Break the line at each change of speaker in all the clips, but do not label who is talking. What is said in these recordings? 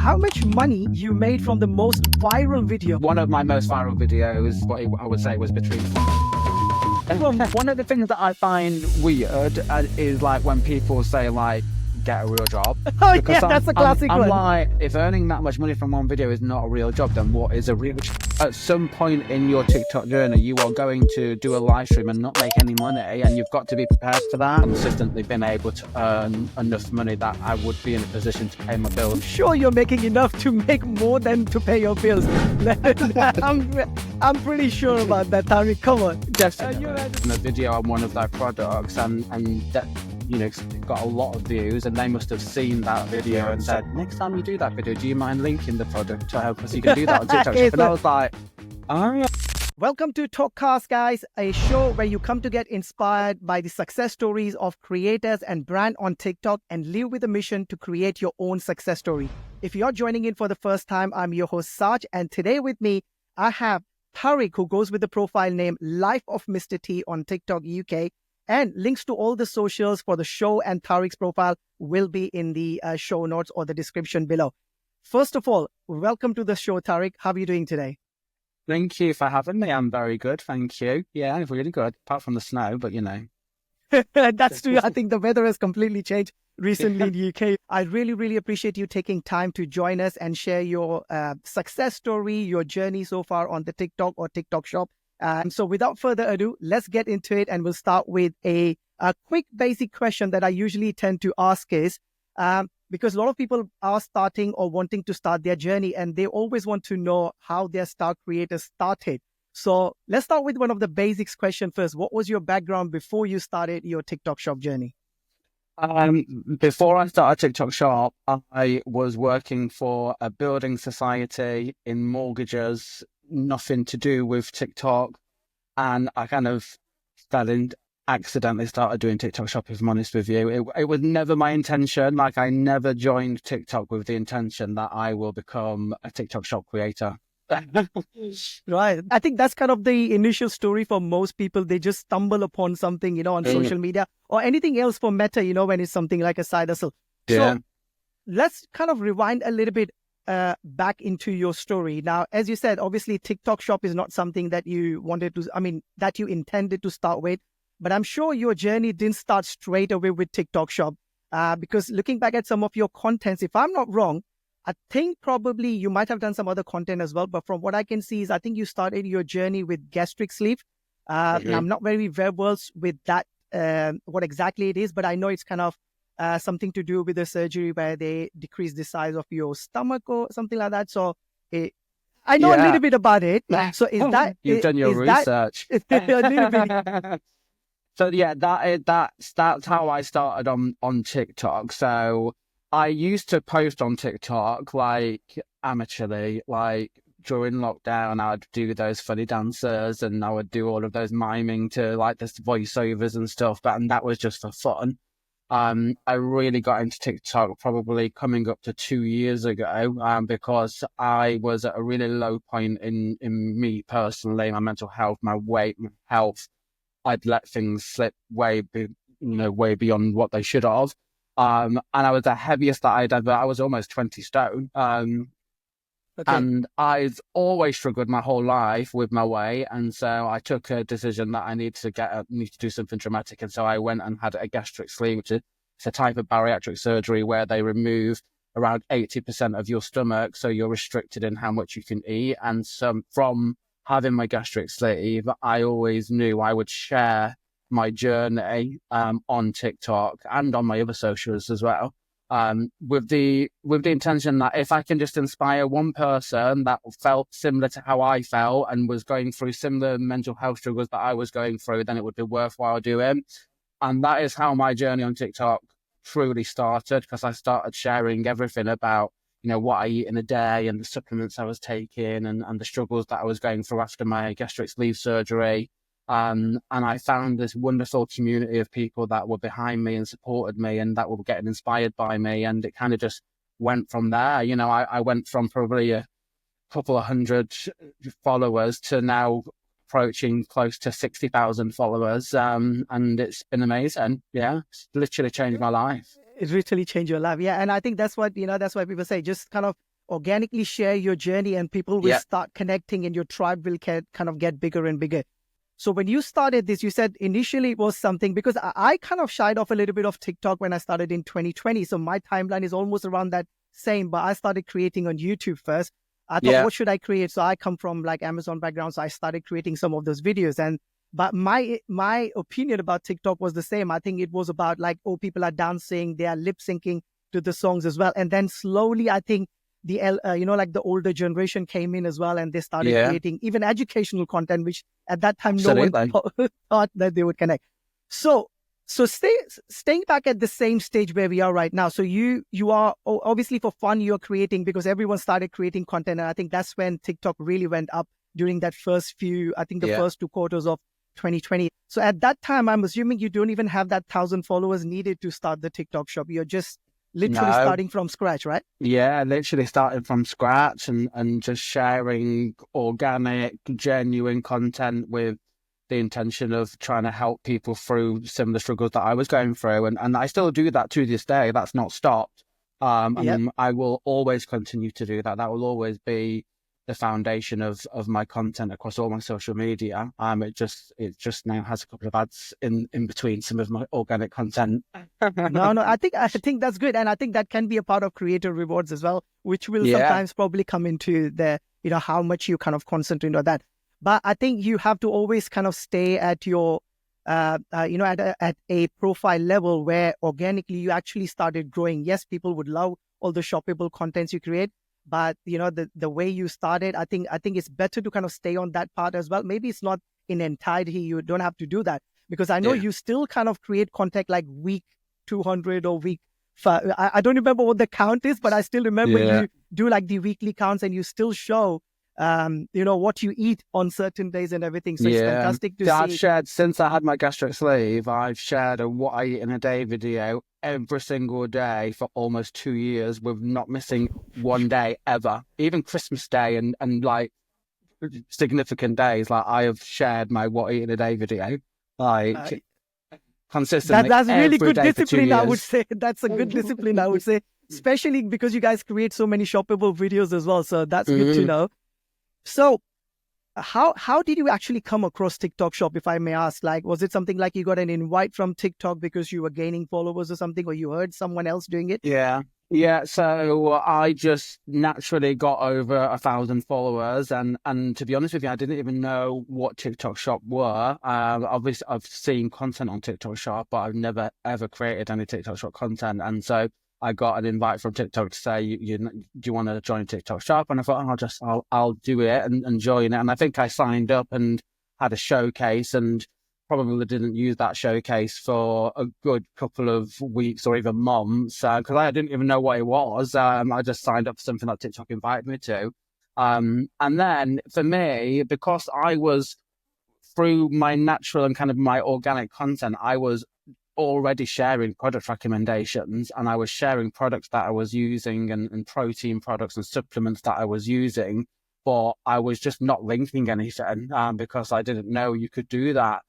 how much money you made from the most viral video.
One of my most viral videos, what I would say, was between. One of the things that I find weird is like when people say like, get a real job.
Oh yeah, that's a classic
I'm
one.
like, if earning that much money from one video is not a real job, then what is a real job? At some point in your TikTok journey, you are going to do a live stream and not make any money, and you've got to be prepared for that. Consistently been able to earn enough money that I would be in a position to pay my bills.
I'm sure you're making enough to make more than to pay your bills. I'm pretty sure about that, Tariq. Come on.
Definitely. In a video on one of their products, and that, you know, got a lot of views, and they must have seen that video and said, next time you do that video, do you mind linking the product to help us? You can do that on TikTok. And I was like, oh.
Welcome to Talkcast, guys, a show where you come to get inspired by the success stories of creators and brand on TikTok and live with a mission to create your own success story. If you're joining in for the first time, I'm your host, Saj, and today with me, I have Tariq, who goes with the profile name Life of Mr. T on TikTok UK. And links to all the socials for the show and Tariq's profile will be in the show notes or the description below. First of all, welcome to the show, Tariq. How are you doing today?
Thank you for having me. I'm very good, thank you. Yeah, I'm really good, apart from the snow, but you know.
That's true. I think the weather has completely changed recently in the UK. I really appreciate you taking time to join us and share your success story, your journey so far on the TikTok or TikTok shop. So without further ado, let's get into it, and we'll start with a quick basic question that I usually tend to ask is, because a lot of people are starting or wanting to start their journey, and they always want to know how their star creators started. So let's start with one of the basics question first. What was your background before you started your TikTok shop journey?
Before I started TikTok shop, I was working for a building society in mortgages, nothing to do with TikTok, and I kind of accidentally started doing TikTok shop, if I'm honest with you. It was never my intention. Like, I never joined TikTok with the intention that I will become a TikTok shop creator.
Right. I think that's kind of the initial story for most people. They just stumble upon something, on social media or anything else for Meta, when it's something like a side hustle.
Yeah.
So let's kind of rewind a little bit back into your story. Now, as you said, obviously TikTok shop is not something that you that you intended to start with, but I'm sure your journey didn't start straight away with TikTok shop, because looking back at some of your contents, if I'm not wrong, I think probably you might have done some other content as well, but from what I can see is I think you started your journey with gastric sleeve. I'm not very versed with that, what exactly it is, but I know it's kind of something to do with the surgery where they decrease the size of your stomach or something like that. So I know a little bit about it. So is that...
You've done your research.
A little bit.
So yeah, that's how I started on TikTok. So I used to post on TikTok like amateurly, like during lockdown, I'd do those funny dances and I would do all of those miming to like this voiceovers and stuff, and that was just for fun. I really got into TikTok probably coming up to 2 years ago, because I was at a really low point in me personally, my mental health, my weight, my health. I'd let things slip way beyond what they should have. And I was the heaviest that I was almost 20 stone. And I've always struggled my whole life with my weight. And so I took a decision that I need to do something dramatic. And so I went and had a gastric sleeve, which is a type of bariatric surgery where they remove around 80% of your stomach. So you're restricted in how much you can eat. And so from having my gastric sleeve, I always knew I would share my journey on TikTok and on my other socials as well, with the intention that if I can just inspire one person that felt similar to how I felt and was going through similar mental health struggles that I was going through, then it would be worthwhile doing. And that is how my journey on TikTok truly started, because I started sharing everything about what I eat in a day and the supplements I was taking and the struggles that I was going through after my gastric sleeve surgery. And I found this wonderful community of people that were behind me and supported me and that were getting inspired by me. And it kind of just went from there. I went from probably a couple of hundred followers to now approaching close to 60,000 followers. And it's been amazing. Yeah, it's literally changed my life.
It literally changed your life. Yeah. And I think that's what, that's why people say, just kind of organically share your journey and people will
Yeah.
start connecting and your tribe will kind of get bigger and bigger. So when you started this, you said initially it was something, because I kind of shied off a little bit of TikTok when I started in 2020. So my timeline is almost around that same, but I started creating on YouTube first. I thought,
Yeah.
what should I create? So I come from like Amazon background. So I started creating some of those videos. But my opinion about TikTok was the same. I think it was about like, oh, people are dancing, they are lip syncing to the songs as well. And then slowly, I think like the older generation came in as well, and they started
Yeah.
creating even educational content, which at that time
Absolutely.
no one thought that they would connect. So staying back at the same stage where we are right now. So you are obviously for fun, you're creating because everyone started creating content, and I think that's when TikTok really went up during that first few, I think the first 2 quarters of 2020. So at that time, I'm assuming you don't even have that 1,000 followers needed to start the TikTok shop. You're just literally starting from scratch, right?
Yeah, literally started from scratch and just sharing organic, genuine content with the intention of trying to help people through similar struggles that I was going through. And I still do that to this day. That's not stopped. And I will always continue to do that. That will always be the foundation of my content across all my social media. It just now has a couple of ads in between some of my organic content.
No, I think that's good, and I think that can be a part of creator rewards as well, which will sometimes probably come into the how much you kind of concentrate on that. But I think you have to always kind of stay at your at a profile level where organically you actually started growing. Yes, people would love all the shoppable contents you create, but the way you started, I think it's better to kind of stay on that part as well. Maybe it's not in entirety, you don't have to do that, because I know you still kind of create content like week 200 or week 5. I don't remember what the count is, but I still remember you do like the weekly counts, and you still show what you eat on certain days and everything. So it's fantastic to see.
I've shared, since I had my gastric sleeve, I've shared a what I eat in a day video every single day for almost 2 years, with not missing one day ever. Even Christmas Day and like significant days, like I have shared my what I eat in a day video like consistently.
That's really good
day
discipline, I would say. That's a good discipline, I would say, especially because you guys create so many shoppable videos as well. So that's good to know. So how did you actually come across TikTok Shop, if I may ask? Like, was it something like you got an invite from TikTok because you were gaining followers or something, or you heard someone else doing it?
Yeah, so I just naturally got over 1,000 followers, and to be honest with you, I didn't even know what TikTok Shop were. Obviously, I've seen content on TikTok Shop, but I've never ever created any TikTok Shop content, and so I got an invite from TikTok to say, do you want to join TikTok Shop? And I thought, I'll do it and join it. And I think I signed up and had a showcase, and probably didn't use that showcase for a good couple of weeks or even months, because I didn't even know what it was. I just signed up for something that TikTok invited me to. And then for me, because I was, through my natural and kind of my organic content, I was already sharing product recommendations, and I was sharing products that I was using and protein products and supplements that I was using, but I was just not linking anything because I didn't know you could do that.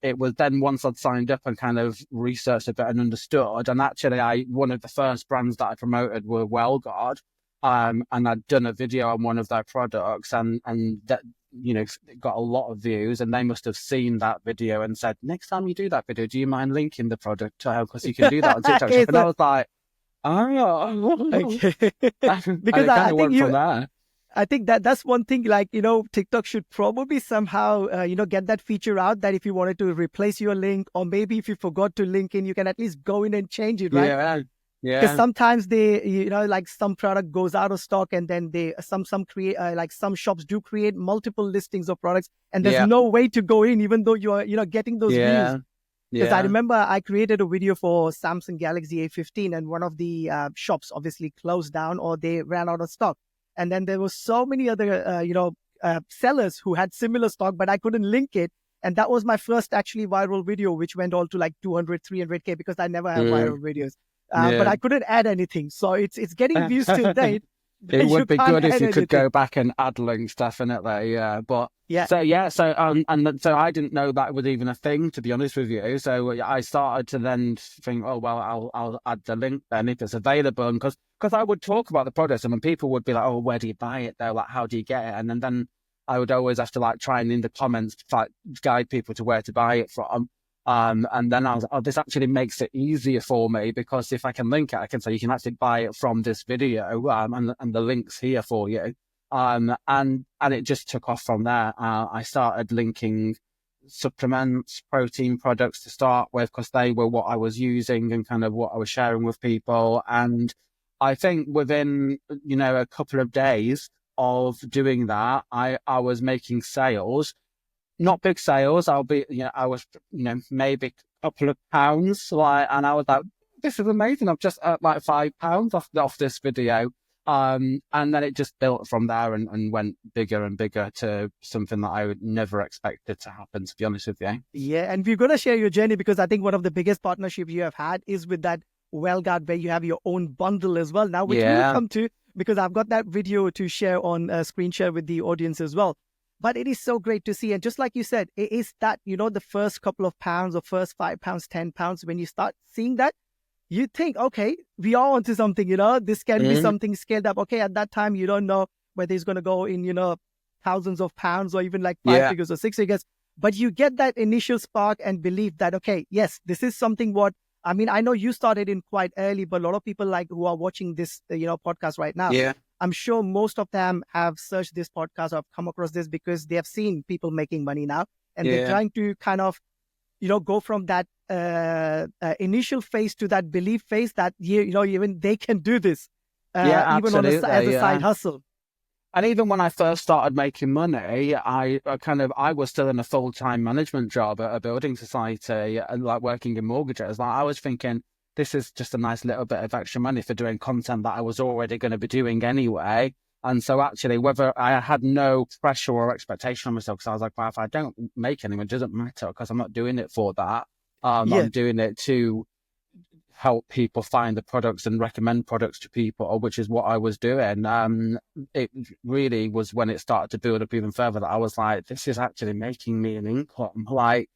It was then once I'd signed up and kind of researched a bit and understood, and actually one of the first brands that I promoted were Wellguard, and I'd done a video on one of their products, and that it got a lot of views, and they must have seen that video and said, next time you do that video, do you mind linking the product, because you can do that on TikTok Shop. And I was like,
okay.
Because I think from there.
I think that's one thing, like, TikTok should probably somehow, get that feature out, that if you wanted to replace your link, or maybe if you forgot to link in, you can at least go in and change it, right?
Yeah.
Because sometimes they, like some product goes out of stock, and then some create, like some shops do create multiple listings of products, and there's no way to go in, even though you're, getting those views. Because I remember I created a video for Samsung Galaxy A15, and one of the shops obviously closed down, or they ran out of stock. And then there were so many other, sellers who had similar stock, but I couldn't link it. And that was my first actually viral video, which went all to like 200, 300K, because I never have viral videos. But I couldn't add anything. So it's getting views till date.
It would be
can't
good if
add
you could
anything.
go back and add links, definitely. Yeah, but
Yeah.
so I didn't know that was even a thing, to be honest with you. So I started to then think, oh well, I'll add the link then if it's available, because I would talk about the product, and then people would be like, oh, where do you buy it? They're like, how do you get it? And then I would always have to like try and in the comments like guide people to where to buy it from. And then I was like, oh, this actually makes it easier for me, because if I can link it, I can say you can actually buy it from this video, and the link's here for you. And it just took off from there. I started linking supplements, protein products to start with, because they were what I was using and kind of what I was sharing with people. And I think within, a couple of days of doing that, I was making sales. Not big sales. I was, maybe a couple of pounds, and I was like, this is amazing. I've just earned like £5 off this video. And then it just built from there and went bigger and bigger to something that I would never expected to happen, to be honest with you.
Yeah, and we're going to share your journey, because I think one of the biggest partnerships you have had is with that Wellguard, where you have your own bundle as well now, which we'll come to, because I've got that video to share on screen share with the audience as well. But it is so great to see. And just like you said, it is that, the first couple of pounds or first £5, £10, when you start seeing that, you think, okay, we are onto something, this can be something scaled up. Okay, at that time, you don't know whether it's going to go in, thousands of pounds or even like 5 figures or 6 figures. But you get that initial spark and believe that, okay, yes, this is something I know you started in quite early, but a lot of people like who are watching this, podcast right now.
Yeah.
I'm sure most of them have searched this podcast or have come across this because they have seen people making money now, and they're trying to kind of, go from that initial phase to that belief phase that, even they can do this, even on as a side hustle.
And even when I first started making money, I was still in a full-time management job at a building society, like working in mortgages. Like I was thinking, this is just a nice little bit of extra money for doing content that I was already going to be doing anyway. And so actually, whether I had no pressure or expectation on myself, because I was like, well, if I don't make anything, it doesn't matter, because I'm not doing it for that. I'm doing it to help people find the products and recommend products to people, which is what I was doing. It really was when it started to build up even further that I was like, this is actually making me an income. Like,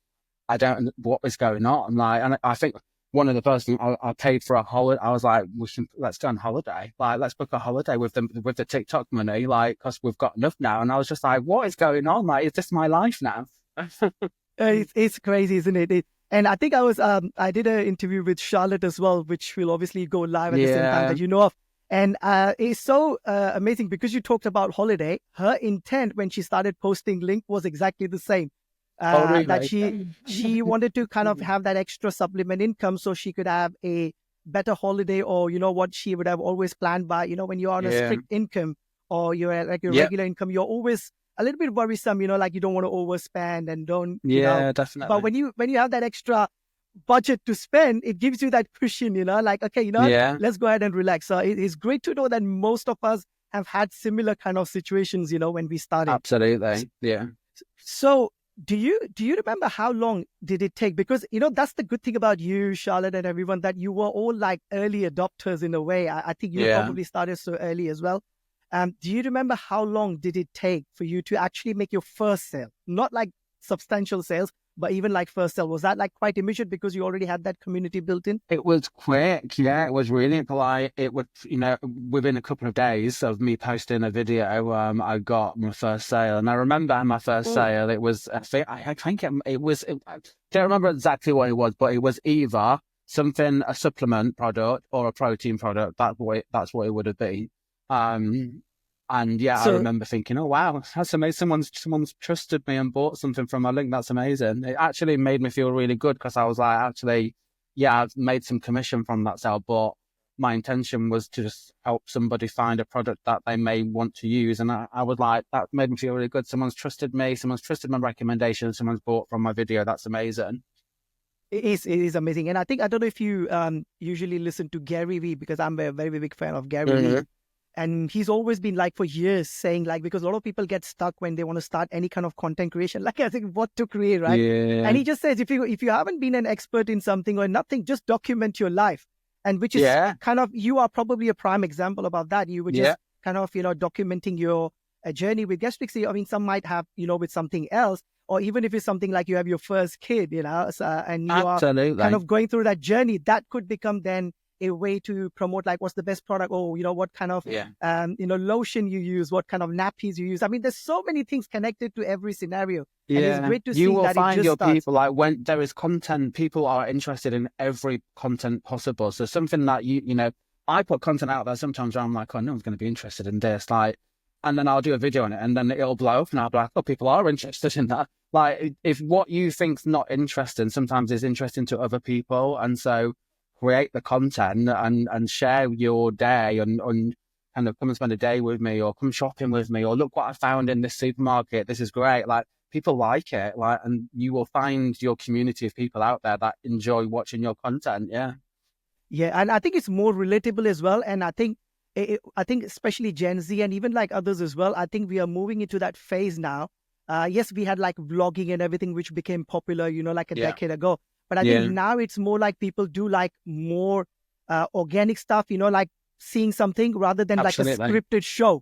I don't know what is going on. Like, and I think one of the first things I paid for a holiday, I was like, let's go on holiday. Like, let's book a holiday with the TikTok money, like, because we've got enough now. And I was just like, what is going on? Like, is this my life now?
It's crazy, isn't it? And I think I did an interview with Charlotte as well, which will obviously go live at the same time that you know of. And it's so amazing, because you talked about holiday. Her intent when she started posting link was exactly the same.
Really?
That she wanted to kind of have that extra supplement income so she could have a better holiday, or what she would have always planned. By when you're on a strict income, or you're at like your regular income, you're always a little bit worrisome, like you don't want to overspend and don't
definitely.
But when you have that extra budget to spend, it gives you that cushion, like, okay, let's go ahead and relax. So it's great to know that most of us have had similar kind of situations, when we started.
Absolutely. Yeah.
So do you remember how long did it take? Because, that's the good thing about you, Charlotte, and everyone, that you were all like early adopters in a way. I think you probably started so early as well. Do you remember how long did it take for you to actually make your first sale? Not like substantial sales, but even like first sale. Was that like quite immediate because you already had that community built in?
It was quick. Yeah, it was really polite. It was, within a couple of days of me posting a video, I got my first sale. And I remember my first sale, it was, I think it was, I don't remember exactly what it was, but it was either a supplement product or a protein product. That's what it would have been. And I remember thinking, oh, wow, that's amazing. Someone's trusted me and bought something from my link. That's amazing. It actually made me feel really good, because I was like, actually, I've made some commission from that sale, but my intention was to just help somebody find a product that they may want to use. And I was like, that made me feel really good. Someone's trusted me. Someone's trusted my recommendation. Someone's bought from my video. That's amazing.
It is amazing. And I don't know if you usually listen to Gary Vee, because I'm a very, very big fan of Gary Vee. And he's always been like for years saying, like, because a lot of people get stuck when they want to start any kind of content creation, like I think what to create, right?
Yeah.
And he just says, if you haven't been an expert in something or nothing, just document your life. And which is kind of, you are probably a prime example about that. You were just kind of, documenting your journey with guest speakers. I mean, some might have, with something else, or even if it's something like you have your first kid, and you
Absolutely.
are kind of going through that journey, that could become then a way to promote, like, what's the best product, or what kind of lotion you use, what kind of nappies you use. I mean, there's so many things connected to every scenario.
Yeah,
and it's great to
you
see
will
that
find
it just
your
starts.
people, like when there is content, people are interested in every content possible. So something that I put content out there sometimes where I'm like, oh, no one's going to be interested in this, like, and then I'll do a video on it, and then it'll blow up, and I'll be like, oh, people are interested in that. Like, if what you think's not interesting, sometimes is interesting to other people, and so create the content and share your day and kind of come and spend a day with me, or come shopping with me, or look what I found in this supermarket. This is great. Like, people like it, like, and you will find your community of people out there that enjoy watching your content. Yeah.
Yeah, and I think it's more relatable as well. And I think especially Gen Z and even like others as well, I think we are moving into that phase now. Yes, we had like vlogging and everything, which became popular, like a decade ago. But I think now it's more like people do like more organic stuff, like seeing something rather than like a scripted show.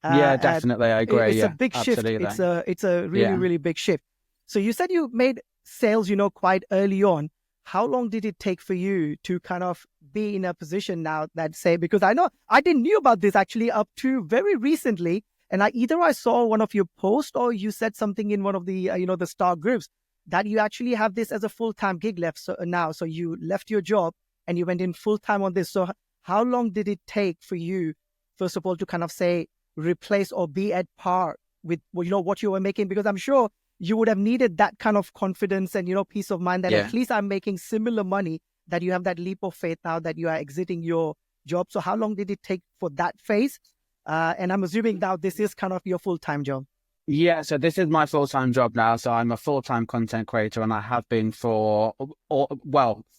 Yeah, definitely. I agree.
It's a big shift. It's a really, really big shift. So you said you made sales, quite early on. How long did it take for you to kind of be in a position now that, say, because I know I didn't knew about this actually up to very recently, and I saw one of your posts or you said something in one of the the star groups that you actually have this as a full-time gig left now. So you left your job and you went in full-time on this. So how long did it take for you, first of all, to kind of say replace or be at par with what you were making? Because I'm sure you would have needed that kind of confidence and, peace of mind that at least I'm making similar money, that you have that leap of faith now that you are exiting your job. So how long did it take for that phase? And I'm assuming now this is kind of your full-time job.
Yeah, so this is my full-time job now. So I'm a full-time content creator, and I have been for,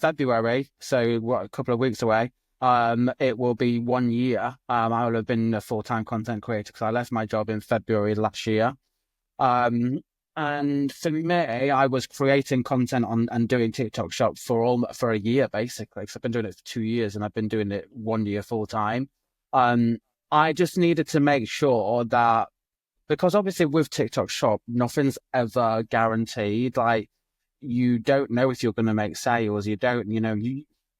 February. So a couple of weeks away. It will be 1 year. I will have been a full-time content creator because I left my job in February last year. And for me, I was creating content and doing TikTok Shop for a year, basically. So I've been doing it for 2 years, and I've been doing it 1 year full time. I just needed to make sure that, because obviously with TikTok Shop, nothing's ever guaranteed. Like, you don't know if you're going to make sales. You don't,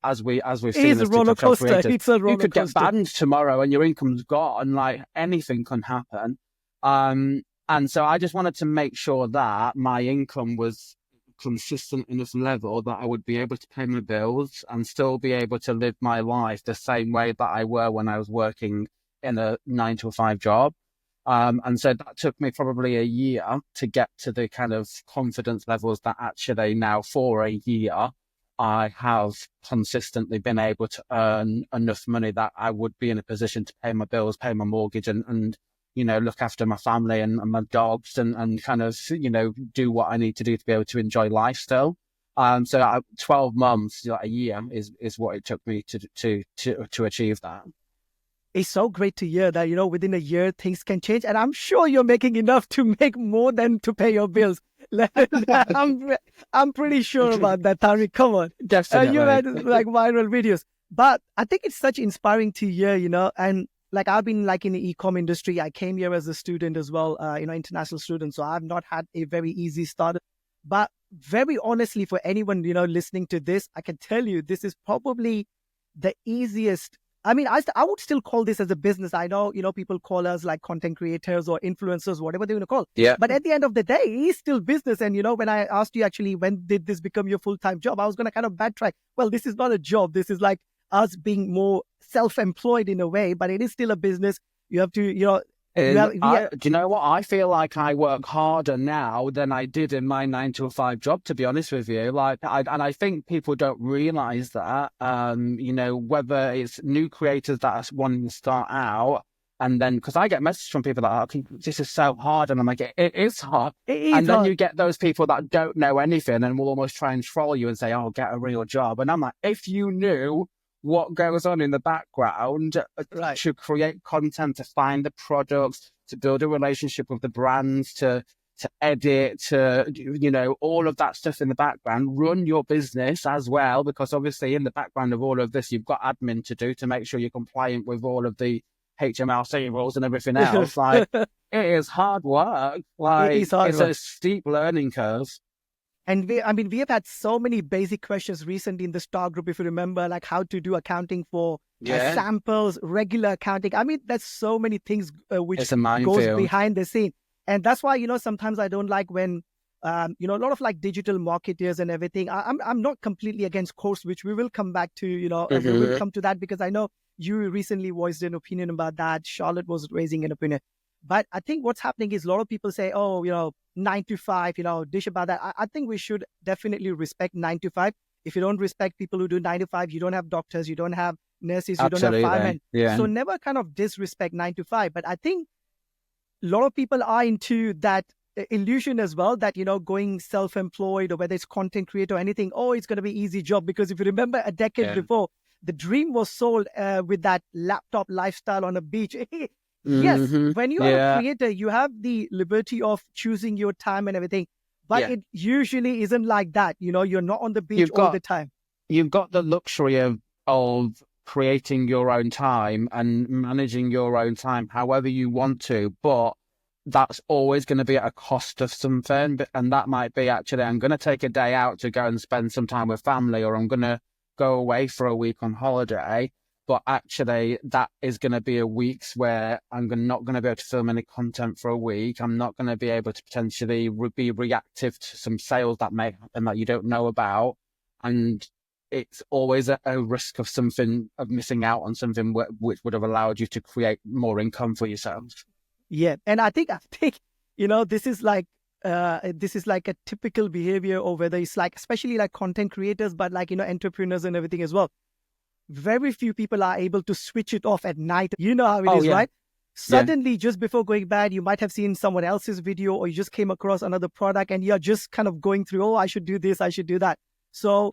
as we've seen,
it's a roller coaster. It's a roller coaster.
You could get banned tomorrow and your income's gone. Like, anything can happen. And so I just wanted to make sure that my income was consistent enough level that I would be able to pay my bills and still be able to live my life the same way that I were when I was working in a 9-to-5 job. And so that took me probably a year to get to the kind of confidence levels that actually now, for a year, I have consistently been able to earn enough money that I would be in a position to pay my bills, pay my mortgage, and look after my family and my dogs and kind of, do what I need to do to be able to enjoy life still. So 12 months, a year is what it took me to achieve that.
It's so great to hear that, within a year, things can change. And I'm sure you're making enough to make more than to pay your bills. I'm pretty sure about that, Tariq. Come on.
Definitely.
You had like viral videos. But I think it's such inspiring to hear, and like I've been like in the e-com industry. I came here as a student as well, international student. So I've not had a very easy start. But very honestly, for anyone, listening to this, I can tell you this is probably the easiest. I mean, I would still call this as a business. I know, people call us like content creators or influencers, whatever they want to call.
Yeah.
But at the end of the day, it's still business. And, when I asked you actually, when did this become your full-time job? I was going to kind of backtrack. Well, this is not a job. This is like us being more self-employed in a way, but it is still a business. You have to, do
you know what? I feel like I work harder now than I did in my 9-to-5 job, to be honest with you. Like, I think people don't realize that, whether it's new creators that are wanting to start out, and then, because I get messages from people that are, okay, this is so hard, and I'm like, it is hard. And then you get those people that don't know anything and will almost try and troll you and say, oh, get a real job. And I'm like, if you knew what goes on in the background to create content, to find the products, to build a relationship with the brands, to edit, to, all of that stuff in the background, run your business as well, because obviously in the background of all of this, you've got admin to do to make sure you're compliant with all of the HMRC rules and everything else. Like, it is hard work. Like,
It is hard
it's
work.
a steep learning curve.
And we have had so many basic questions recently in the star group, if you remember, like how to do accounting for
Yeah.
samples, regular accounting. I mean, there's so many things which
It's a
goes
minefield.
behind the scene. And that's why, sometimes I don't like when, a lot of like digital marketers and everything. I'm not completely against course, which we will come back to, we will come to that, because I know you recently voiced an opinion about that. Charlotte was raising an opinion. But I think what's happening is a lot of people say, oh, 9 to 5, dish about that. I think we should definitely respect 9 to 5. If you don't respect people who do 9 to 5, you don't have doctors, you don't have nurses, you don't have firemen.
Yeah.
So never kind of disrespect 9 to 5. But I think a lot of people are into that illusion as well, that, going self-employed, or whether it's content creator or anything, it's going to be easy job. Because if you remember a decade before, the dream was sold with that laptop lifestyle on a beach. Yes, when you are a creator, you have the liberty of choosing your time and everything, but it usually isn't like that. You're not on the beach all the time.
You've got the luxury of creating your own time and managing your own time however you want to, but that's always going to be at a cost of something. And that might be, actually, I'm going to take a day out to go and spend some time with family, or I'm going to go away for a week on holiday. But actually, that is going to be a week's where I'm not going to be able to film any content for a week. I'm not going to be able to potentially be reactive to some sales that may happen that you don't know about. And it's always a risk of missing out on something which would have allowed you to create more income for yourselves.
Yeah. And I think, this is like a typical behavior, or whether it's like, especially like content creators, but like, entrepreneurs and everything as well. Very few people are able to switch it off at night. You know how it is, right? Suddenly, just before going bed, you might have seen someone else's video, or you just came across another product, and you're just kind of going through, I should do this, I should do that. So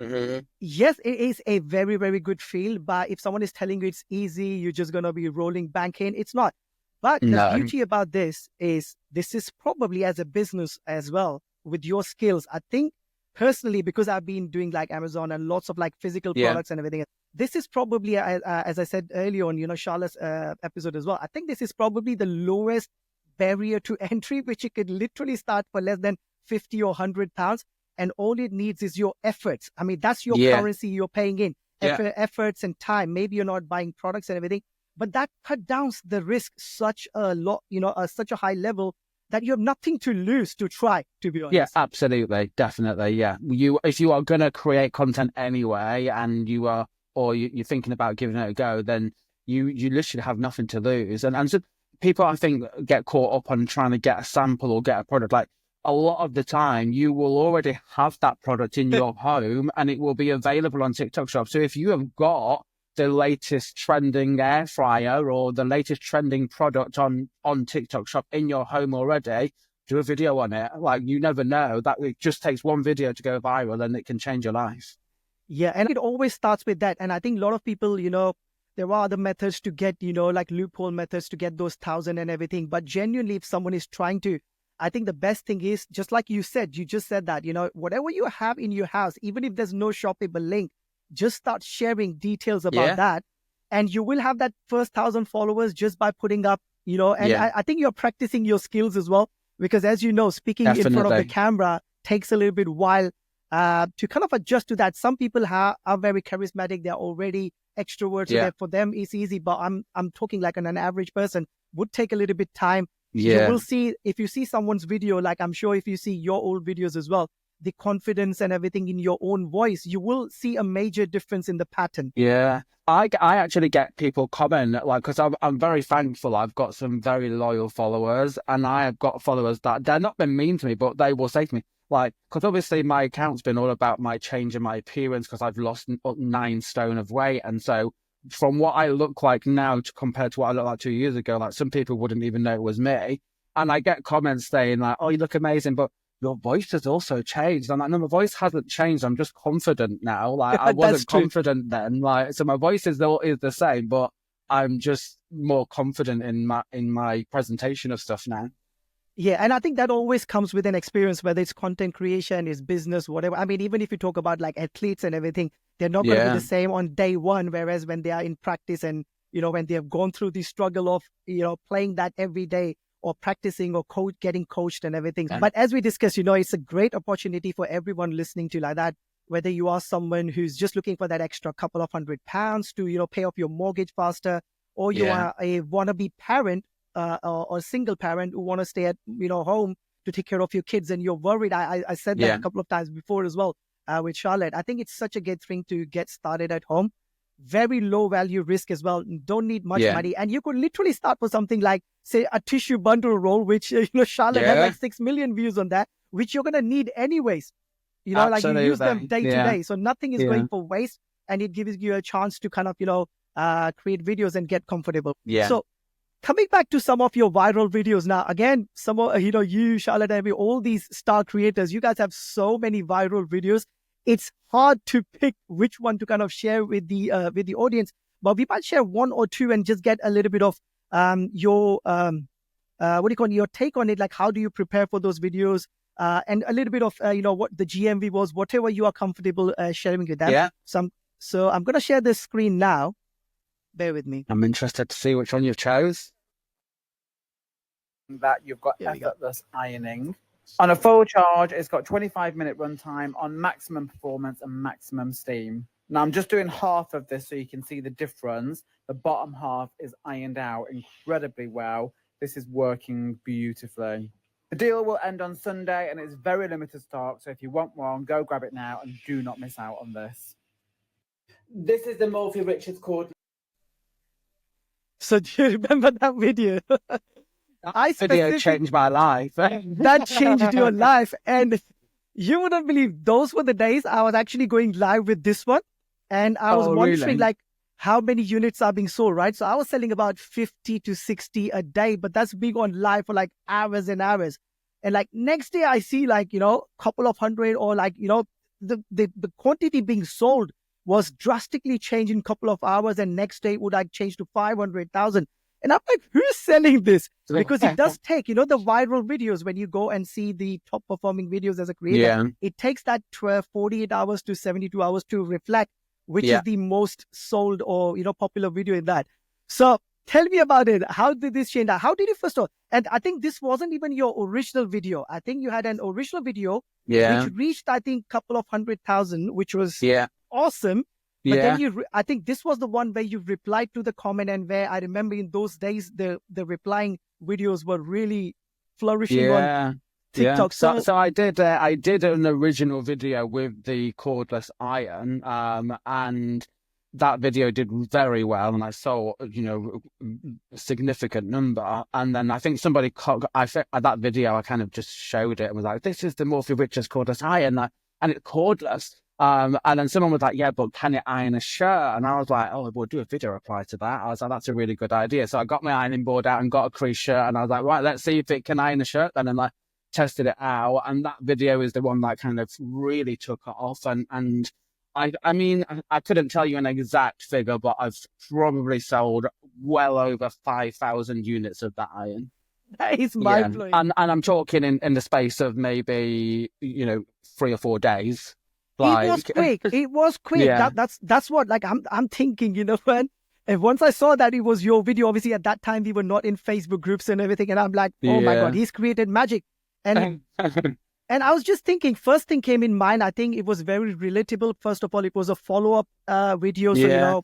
yes, it is a very, very good field. But if someone is telling you it's easy, you're just going to be rolling banking, it's not. But the beauty about this is probably as a business as well, with your skills. I think personally, because I've been doing like Amazon and lots of like physical products and everything, this is probably, as I said earlier on, Charlotte's episode as well, I think this is probably the lowest barrier to entry, which you could literally start for less than 50 or 100 pounds. And all it needs is your efforts. I mean, that's your currency you're paying in, efforts and time. Maybe you're not buying products and everything, but that cut down the risk such a lot, such a high level, that you have nothing to lose to try, to be honest.
Yeah, absolutely. Definitely. Yeah. If you are going to create content anyway, and you're thinking about giving it a go, then you literally have nothing to lose. And so people, I think, get caught up on trying to get a sample or get a product. Like, a lot of the time, you will already have that product in your home, and it will be available on TikTok Shop. So if you have got the latest trending air fryer or the latest trending product on TikTok Shop in your home already, do a video on it. Like, you never know, that it just takes one video to go viral and it can change your life.
Yeah, and it always starts with that. And I think a lot of people, there are other methods to get, like loophole methods to get those 1,000 and everything. But genuinely, if someone is trying to, I think the best thing is, just like you just said that, whatever you have in your house, even if there's no shoppable link, just start sharing details about that. And you will have that first 1,000 followers just by putting up, I think you're practicing your skills as well. Because as you know, speaking in front of the camera takes a little bit while to kind of adjust to that. Some people are very charismatic. They're already extroverts. So for them, it's easy. But I'm talking like an average person would take a little bit time. You will see, if you see someone's video, like I'm sure if you see your old videos as well, the confidence and everything in your own voice, you will see a major difference in the pattern.
Yeah. I actually get people comment, like, because I'm very thankful. I've got some very loyal followers, and I have got followers that they're not been mean to me, but they will say to me, like, because obviously my account's been all about my change in my appearance, because I've lost 9 stone of weight. And so from what I look like now compared to what I looked like 2 years ago, like, some people wouldn't even know it was me. And I get comments saying like, oh, you look amazing, but your voice has also changed. I'm like, no, my voice hasn't changed. I'm just confident now. Like, I wasn't confident then. Like, so my voice is the same, but I'm just more confident in my presentation of stuff now.
Yeah, and I think that always comes with an experience, whether it's content creation, it's business, whatever. I mean, even if you talk about like athletes and everything, they're not going to be the same on day one, whereas when they are in practice and, when they have gone through the struggle of, playing that every day or practicing or getting coached and everything.
Yeah.
But as we discussed, it's a great opportunity for everyone listening to like that, whether you are someone who's just looking for that extra couple of £100 to, pay off your mortgage faster, or you are a wannabe parent or single parent who want to stay at, home to take care of your kids and you're worried. I said that a couple of times before as well with Charlotte. I think it's such a good thing to get started at home. Very low value risk as well. Don't need much money. And you could literally start for something like, say, a tissue bundle roll, which, Charlotte has like 6 million views on that, which you're going to need anyways. Like you use them day to day. So nothing is going for waste. And it gives you a chance to kind of, create videos and get comfortable.
Yeah.
So coming back to some of your viral videos now, again, some of, you, Charlotte, and all these star creators, you guys have so many viral videos. It's hard to pick which one to kind of share with the audience, but we might share one or two and just get a little bit of your your take on it. Like, how do you prepare for those videos? And a little bit of what the GMV was, whatever you are comfortable sharing with them.
Yeah.
So I'm gonna share this screen now. Bear with me.
I'm interested to see which one you've chose.
That you've got effortless ironing. On a full charge, it's got 25-minute runtime on maximum performance and maximum steam. Now, I'm just doing half of this so you can see the difference. The bottom half is ironed out incredibly well. This is working beautifully. The deal will end on Sunday and it's very limited stock. So if you want one, go grab it now and do not miss out on this. This is the Morphy Richards cord.
So do you remember that video?
That video changed my life.
That changed your life. And you wouldn't believe, those were the days I was actually going live with this one. And I was monitoring like how many units are being sold, right? So I was selling about 50 to 60 a day, but that's being on live for like hours and hours. And like next day I see like, couple of hundred or like, the quantity being sold was drastically changed in a couple of hours. And next day it would like change to 500,000. And I'm like, who's selling this? Because it does take, the viral videos, when you go and see the top performing videos as a creator, it takes that 48 hours to 72 hours to reflect which is the most sold or, popular video in that. So tell me about it. How did this change? How did you first start? And I think this wasn't even your original video. I think you had an original video which reached, I think, couple of 100,000, which was awesome. But then I think this was the one where you replied to the comment, and where I remember in those days, the replying videos were really flourishing on TikTok.
So I did an original video with the cordless iron, and that video did very well, and I saw, a significant number. And then I think somebody, that video, I kind of just showed it and was like, this is the Morphy Richards cordless iron, and it's cordless. And then someone was like, yeah, but can it iron a shirt? And I was like, oh, we'll do a video reply to that. I was like, that's a really good idea. So I got my ironing board out and got a crease shirt, and I was like, right, let's see if it can iron a shirt. And then I tested it out, and that video is the one that kind of really took it off. And I mean, I couldn't tell you an exact figure, but I've probably sold well over 5,000 units of that iron.
That is mind-blowing.
And I'm talking in the space of maybe, 3 or 4 days.
It was quick. It was quick.
Yeah.
That's what, like, I'm thinking, man. And once I saw that it was your video, obviously at that time we were not in Facebook groups and everything, and I'm like, oh my God, he's created magic. And and I was just thinking, first thing came in mind, I think it was very relatable. First of all, it was a follow-up video. So,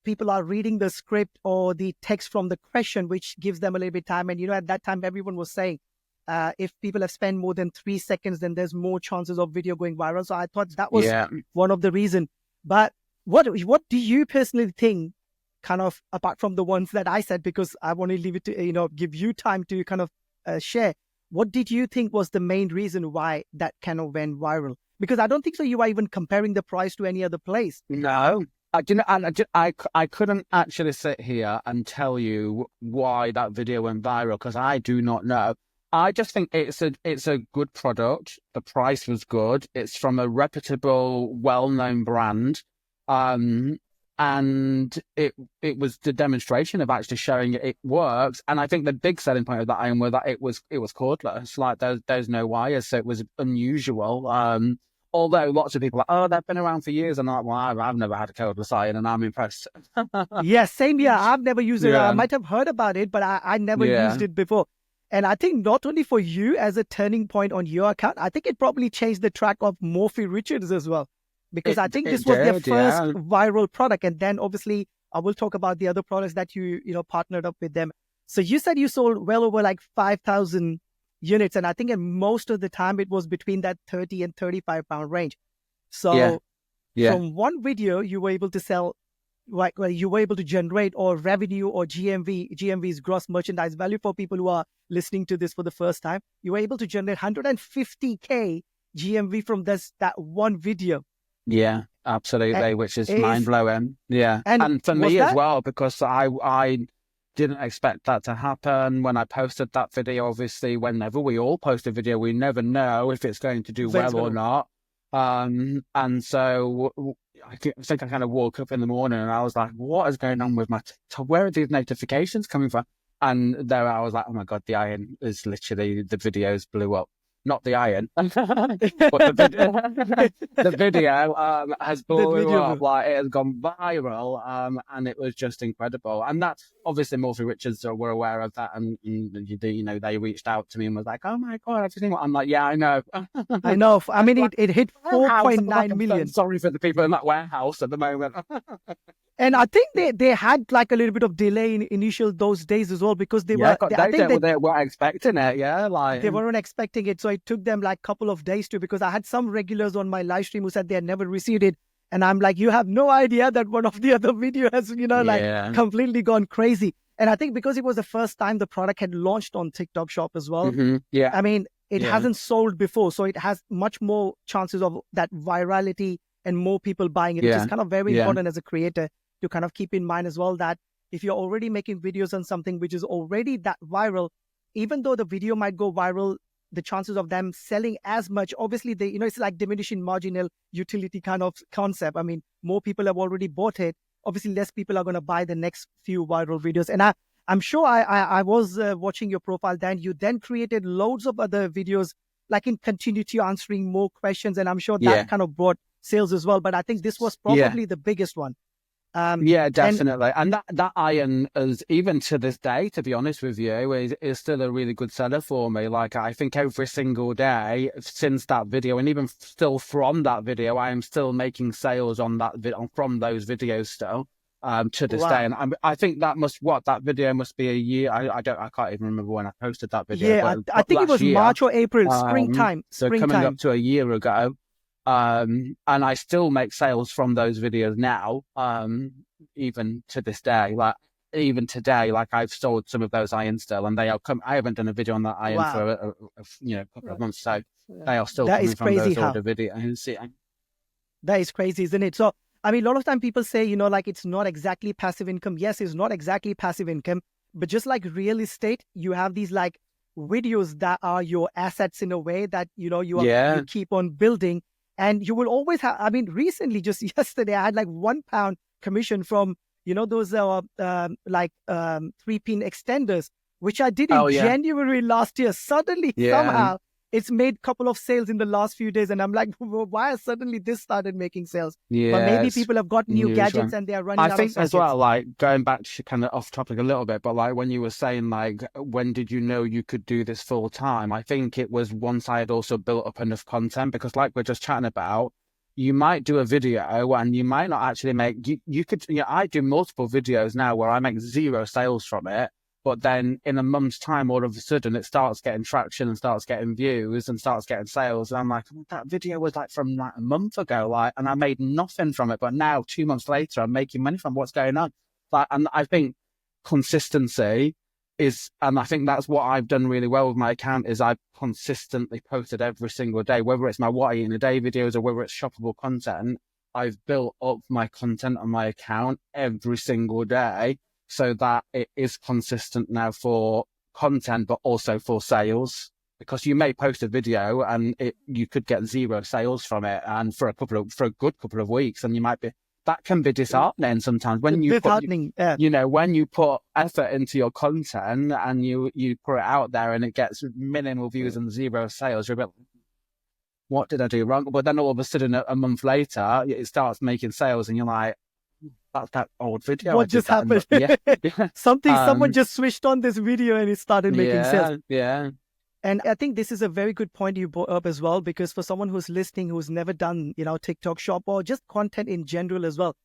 people are reading the script or the text from the question, which gives them a little bit of time. And, at that time, everyone was saying, if people have spent more than 3 seconds, then there's more chances of video going viral. So I thought that was one of the reasons. But what do you personally think, kind of apart from the ones that I said, because I want to leave it to, give you time to kind of share. What did you think was the main reason why that kind of went viral? Because I don't think so you are even comparing the price to any other place.
No. I couldn't actually sit here and tell you why that video went viral, because I do not know. I just think it's a good product. The price was good. It's from a reputable, well-known brand. And it was the demonstration of actually showing it works. And I think the big selling point of that iron was that it was cordless. Like there's no wires, so it was unusual. Although lots of people are like, oh, they've been around for years. And I'm like, well, I've never had a codeless iron and I'm impressed.
Yeah, same here. I've never used it. I
Yeah.
might have heard about it, but I never
Yeah.
used it before. And I think not only for you as a turning point on your account, I think it probably changed the track of Morphy Richards as well. Because I think this was their
did,
first
yeah.
viral product. And then obviously I will talk about the other products that you partnered up with them. So you said you sold well over like 5,000 units. And I think in most of the time it was between that 30 and 35 pound range. So
Yeah.
from one video, you were able to sell, like, well, you were able to generate or revenue or GMV is gross merchandise value for people who are listening to this for the first time. You were able to generate 150K GMV from that one video.
Yeah, absolutely, which is mind blowing. Yeah. And for me as well, because I didn't expect that to happen when I posted that video. Obviously, whenever we all post a video, we never know if it's going to do well or not. And so I think I kind of woke up in the morning and I was like, what is going on with my TikTok? Where are these notifications coming from? And there I was like, oh my God, the iron is literally, the videos blew up. Not the iron, but the video has blown up. Like, it has gone viral, and it was just incredible. And that's obviously Morphy Richards were aware of that, and they reached out to me and was like, "Oh my God, have you seen what?" I'm like, "Yeah, I know,
I know." I mean, it hit 4.9 million.
Sorry for the people in that warehouse at the moment.
And I think they had like a little bit of delay in initial those days as well, because they weren't
expecting it. Yeah, like
they weren't expecting it. So it took them like a couple of days because I had some regulars on my live stream who said they had never received it. And I'm like, you have no idea that one of the other videos has, completely gone crazy. And I think because it was the first time the product had launched on TikTok Shop as well.
Mm-hmm. Yeah.
I mean, it hasn't sold before. So it has much more chances of that virality and more people buying it, which is kind of very important as a creator to kind of keep in mind as well, that if you're already making videos on something which is already that viral, even though the video might go viral, the chances of them selling as much, obviously, it's like diminishing marginal utility kind of concept. I mean, more people have already bought it. Obviously, less people are going to buy the next few viral videos. And I'm sure I was watching your profile then. You then created loads of other videos, like in continuity answering more questions. And I'm sure that kind of brought sales as well. But I think this was probably the biggest one.
Definitely. And that iron is, even to this day, to be honest with you, is still a really good seller for me. Like, I think every single day since that video, and even still from that video, I am still making sales on that from those videos still, to this day. And I think that video must be a year. I can't even remember when I posted that video.
Yeah, I think it was March or April, springtime.
So coming up to a year ago. And I still make sales from those videos now, even to this day. Like, even today, like, I've sold some of those irons still, and they are I haven't done a video on that iron for a couple of months, so they are still coming from those older videos.
That is crazy, isn't it? So, I mean, a lot of time people say, like, it's not exactly passive income. Yes, it's not exactly passive income, but just like real estate, you have these like videos that are your assets in a way that you keep on building. And you will always have, I mean, recently, just yesterday, I had like £1 commission from, those 3-pin extenders, which I did in January last year. Suddenly, somehow, it's made a couple of sales in the last few days. And I'm like, why has suddenly this started making sales?
Yeah,
but maybe people have got new gadgets and they are running out of sockets.
I think as well, like, going back to kind of off topic a little bit, but like when you were saying, like, when did you know you could do this full time? I think it was once I had also built up enough content, because like we're just chatting about, you might do a video and you might not actually make, I do multiple videos now where I make 0 sales from it. But then in a month's time, all of a sudden, it starts getting traction and starts getting views and starts getting sales. And I'm like, that video was like from like a month ago, like, and I made nothing from it. But now, 2 months later, I'm making money from what's going on. Like, and I think consistency is, and I think that's what I've done really well with my account, is I've consistently posted every single day, whether it's my what I eat in a day videos or whether it's shoppable content. I've built up my content on my account every single day, so that it is consistent now for content, but also for sales. Because you may post a video and you could get 0 sales from it, and for a good couple of weeks, and that can be disheartening sometimes when you when you put effort into your content and you put it out there and it gets minimal views and 0 sales. You're a bit, what did I do wrong? But then all of a sudden, a month later, it starts making sales, and you're like, that's that old video.
What just happened?
Yeah, yeah.
Someone just switched on this video and it started making sales.
Yeah.
And I think this is a very good point you brought up as well, because for someone who's listening, who's never done, TikTok shop or just content in general as well,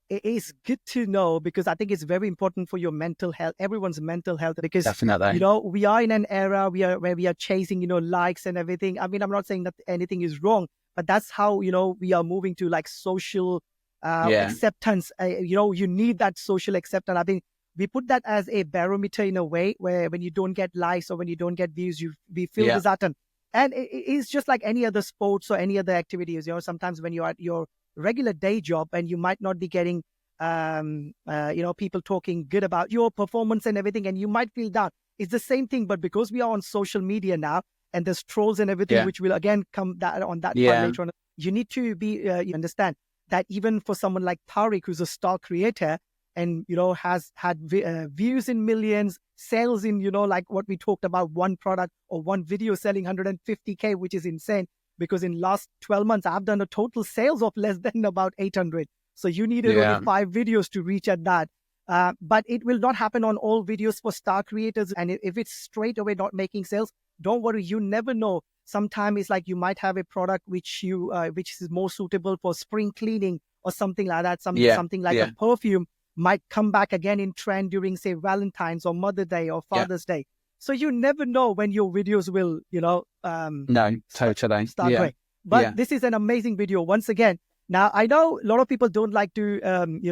it is good to know, because I think it's very important for your mental health, everyone's mental health, because,
Definitely.
we are in an era where we are chasing, likes and everything. I mean, I'm not saying that anything is wrong, but that's how, we are moving to like social acceptance. You need that social acceptance. I think we put that as a barometer in a way, where when you don't get likes or when you don't get views, we feel disheartened. And it's just like any other sports or any other activities. Sometimes when you're at your regular day job and you might not be getting, people talking good about your performance and everything, and you might feel down. It's the same thing, but because we are on social media now and there's trolls and everything, which will again come on that part later on. You need to be, you understand that even for someone like Tariq, who's a star creator, and has had views in millions, sales in like what we talked about, one product or one video selling 150K, which is insane, because in last 12 months I've done a total sales of less than about 800. So you needed only 5 videos to reach at that. But it will not happen on all videos for star creators. And if it's straight away not making sales, don't worry, you never know. Sometimes it's like you might have a product which is more suitable for spring cleaning or something like that. Something like a perfume might come back again in trend during, say, Valentine's or Mother's Day or Father's Day. So you never know when your videos will,
no, totally
start going. But this is an amazing video once again. Now, I know a lot of people don't like to,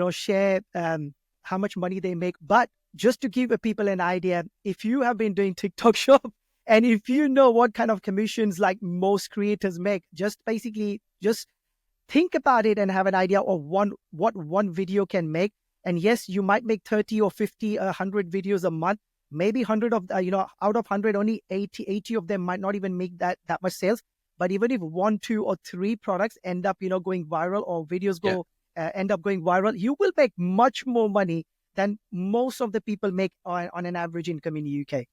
share how much money they make, but just to give people an idea, if you have been doing TikTok shop and if you know what kind of commissions like most creators make, just think about it and have an idea of what one video can make. And yes, you might make 30 or 50, 100 videos a month. Maybe 100 of, out of 100, only 80 of them might not even make that much sales. But even if 1, 2, or 3 products end up, going viral, or videos end up going viral, you will make much more money than most of the people make on an average income in the UK.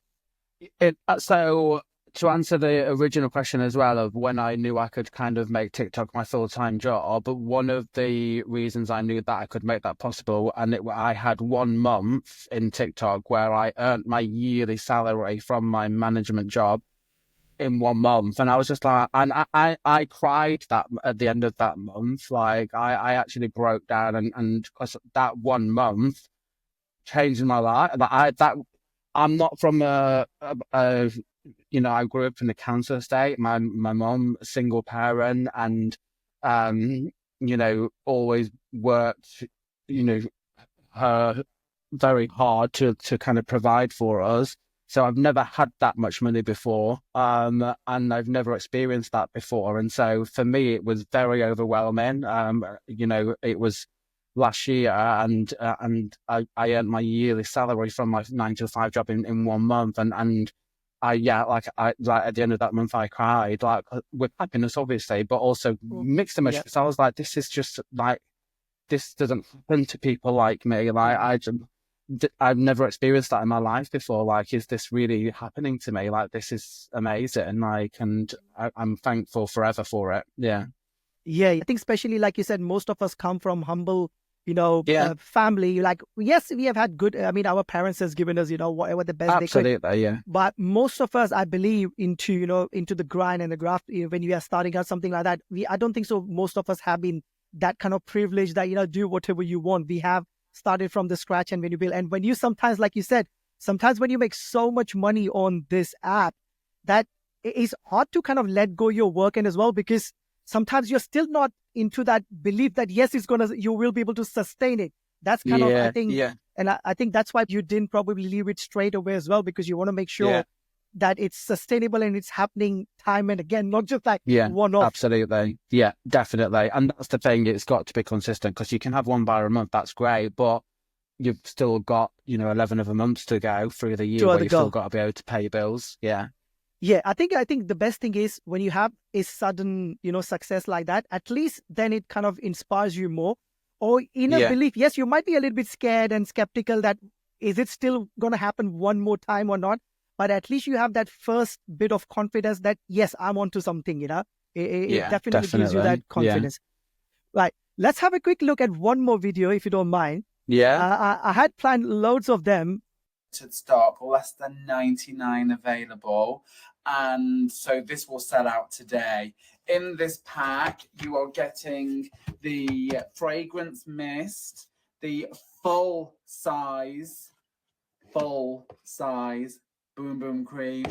So to answer the original question as well of when I knew I could kind of make TikTok my full-time job, but one of the reasons I knew that I could make that possible, and I had 1 month in TikTok where I earned my yearly salary from my management job in 1 month, and I was just like, and I cried that at the end of that month, like I actually broke down, and because that 1 month changed my life. I'm not from I grew up in a cancer estate. My mom, a single parent, and always worked, her very hard to kind of provide for us. So I've never had that much money before, and I've never experienced that before. And so for me, it was very overwhelming. It was last year, and I earned my yearly salary from my 9 to 5 job in 1 month, and at the end of that month I cried, like with happiness obviously, but also mixed emotions. I was like, this is just like, this doesn't happen to people like me. Like I've never experienced that in my life before. Like, is this really happening to me? Like, this is amazing. Like, and I'm thankful forever for it. Yeah.
Yeah, I think especially like you said, most of us come from humble, family. Like, yes, we have had good. I mean, our parents has given us, whatever the best
Absolutely,
they could.
Yeah.
But most of us, I believe, into the grind and the graft. When you are starting out something like that, I don't think so. Most of us have been that kind of privilege that do whatever you want. We have started from the scratch, and when you build, and when you sometimes, like you said, sometimes when you make so much money on this app, that it is hard to kind of let go your work and as well, because sometimes you're still not into that belief that yes, you will be able to sustain it. That's kind of, I think, and I think that's why you didn't probably leave it straight away as well, because you want to make sure that it's sustainable and it's happening time and again, not just like one-off.
Absolutely. Yeah, definitely. And that's the thing, it's got to be consistent, because you can have one buyer a month, that's great, but you've still got, 11 of a month to go through the year where you've still got to be able to pay your bills. Yeah.
Yeah, I think the best thing is when you have a sudden, success like that, at least then it kind of inspires you more, or inner belief. Yes, you might be a little bit scared and skeptical that is it still going to happen one more time or not? But at least you have that first bit of confidence that, yes, I'm onto something, It definitely gives you that
definitely.
confidence. Right. Let's have a quick look at one more video, if you don't mind.
Yeah.
I had planned loads of them.
Stock, less than 99 available, and so this will sell out today. In this pack, you are getting the fragrance mist, the full size Boom Boom Cream,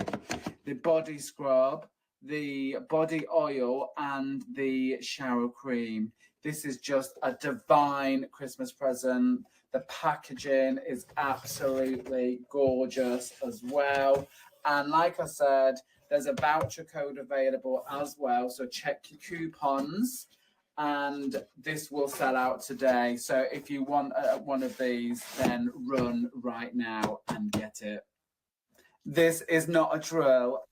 the body scrub, the body oil, and the shower cream. This is just a divine Christmas present. The packaging is absolutely gorgeous as well. And like I said, there's a voucher code available as well. So check your coupons. And this will sell out today. So if you want one of these, then run right now and get it. This is not a drill.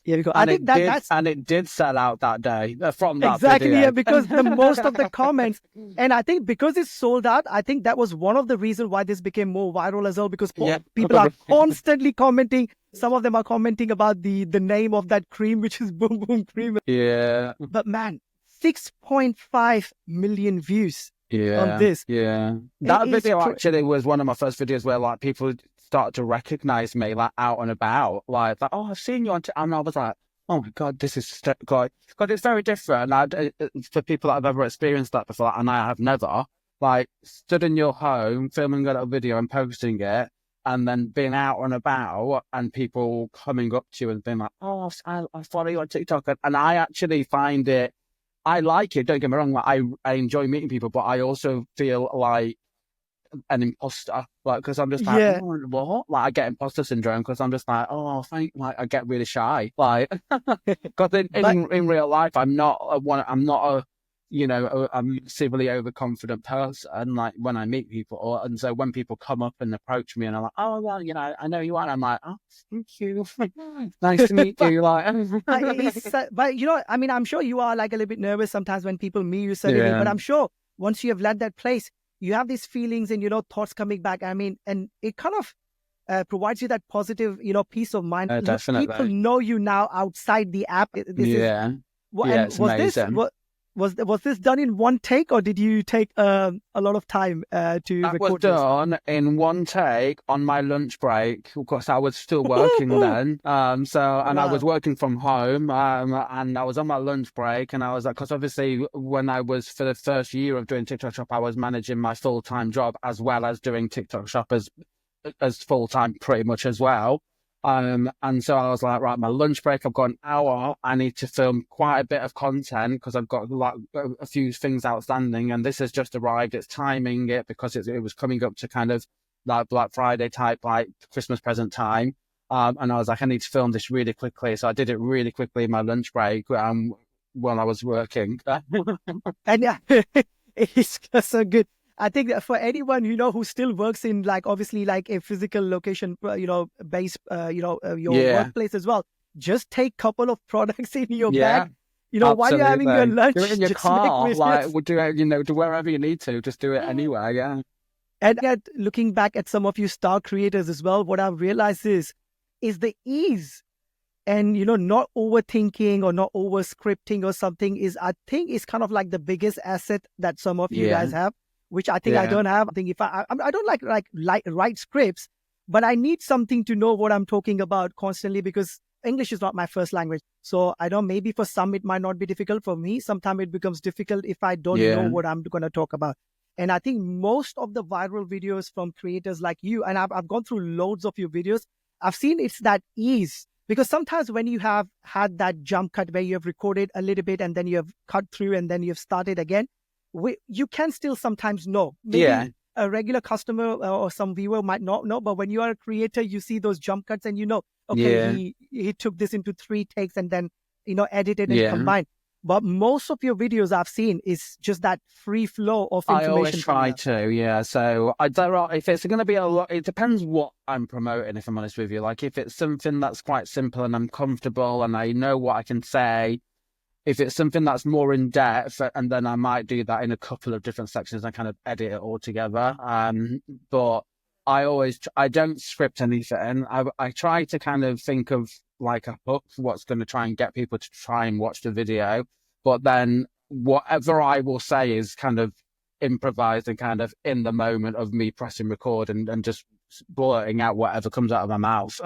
Here we go.
And
I think that's
it did sell out that day from that
exactly
video.
yeah, because the most of the comments, and I think because it's sold out, I think that was one of the reasons why this became more viral as well. Because people are constantly commenting. Some of them are commenting about the name of that cream, which is Boom Boom Cream.
Yeah.
But man, 6.5 million views on this.
Yeah. That video actually was one of my first videos where like people start to recognize me like out and about. Like oh, I've seen you on and I was like, oh my God, this is God. God, it's very different. For people that have ever experienced that before, and I have never, like stood in your home, filming a little video and posting it, and then being out and about and people coming up to you and being like, oh, I follow you on TikTok. And I actually find it, I like it, don't get me wrong, like, I enjoy meeting people, but I also feel like an imposter, like, because I'm just like, oh, what? Like, I get imposter syndrome because I'm just like, oh, like, I get really shy, like, because in real life, I'm not a I'm a civilly overconfident person, like, when I meet people, and so when people come up and approach me and I'm like, oh, well, I know you are, and I'm like, oh, thank you, nice to meet you, like,
but I mean, I'm sure you are like a little bit nervous sometimes when people meet you suddenly, but I'm sure once you have left that place, you have these feelings and, thoughts coming back. I mean, and it kind of provides you that positive, peace of mind.
Definitely.
People know you now outside the app.
It's amazing.
Was this done in one take, or did you take a lot of time to record
this? That was done in one take on my lunch break. Of course, I was still working then. I was working from home, and I was on my lunch break, and I was like, because obviously when I was for the first year of doing TikTok Shop, I was managing my full-time job as well as doing TikTok Shop as full-time pretty much as well. And so I was like, right, my lunch break, I've got an hour. I need to film quite a bit of content because I've got like a few things outstanding. And this has just arrived. It's timing it because it was coming up to kind of like Black Friday type, like Christmas present time. And I was like, I need to film this really quickly. So I did it really quickly in my lunch break while I was working.
And it's so good. I think that for anyone, who still works in like, obviously like a physical location, base, your workplace as well, just take a couple of products in your bag, while you're having your lunch.
Do it in your car, like, do it, do wherever you need to, just do it anywhere, yeah.
And looking back at some of you star creators as well, what I've realized is the ease and, not overthinking or not over scripting or something I think is kind of like the biggest asset that some of you guys have, which I think I don't have. I think if I don't like write scripts, but I need something to know what I'm talking about constantly because English is not my first language. So I don't, maybe for some it might not be difficult. For me, sometimes it becomes difficult if I don't know what I'm going to talk about. And I think most of the viral videos from creators like you, and I've gone through loads of your videos, I've seen it's that ease. Because sometimes when you have had that jump cut where you have recorded a little bit and then you have cut through and then you have started again, you can still sometimes know. Maybe a regular customer or some viewer might not know, but when you are a creator, you see those jump cuts and he took this into 3 takes and then, edited and combined. But most of your videos I've seen is just that free flow of information.
I always try to, So if it's going to be a lot, it depends what I'm promoting, if I'm honest with you. Like if it's something that's quite simple and I'm comfortable and I know what I can say, if it's something that's more in depth, and then I might do that in a couple of different sections and kind of edit it all together. But I don't script anything. I try to kind of think of like a hook, what's going to try and get people to try and watch the video. But then whatever I will say is kind of improvised and kind of in the moment of me pressing record and just blurting out whatever comes out of my mouth.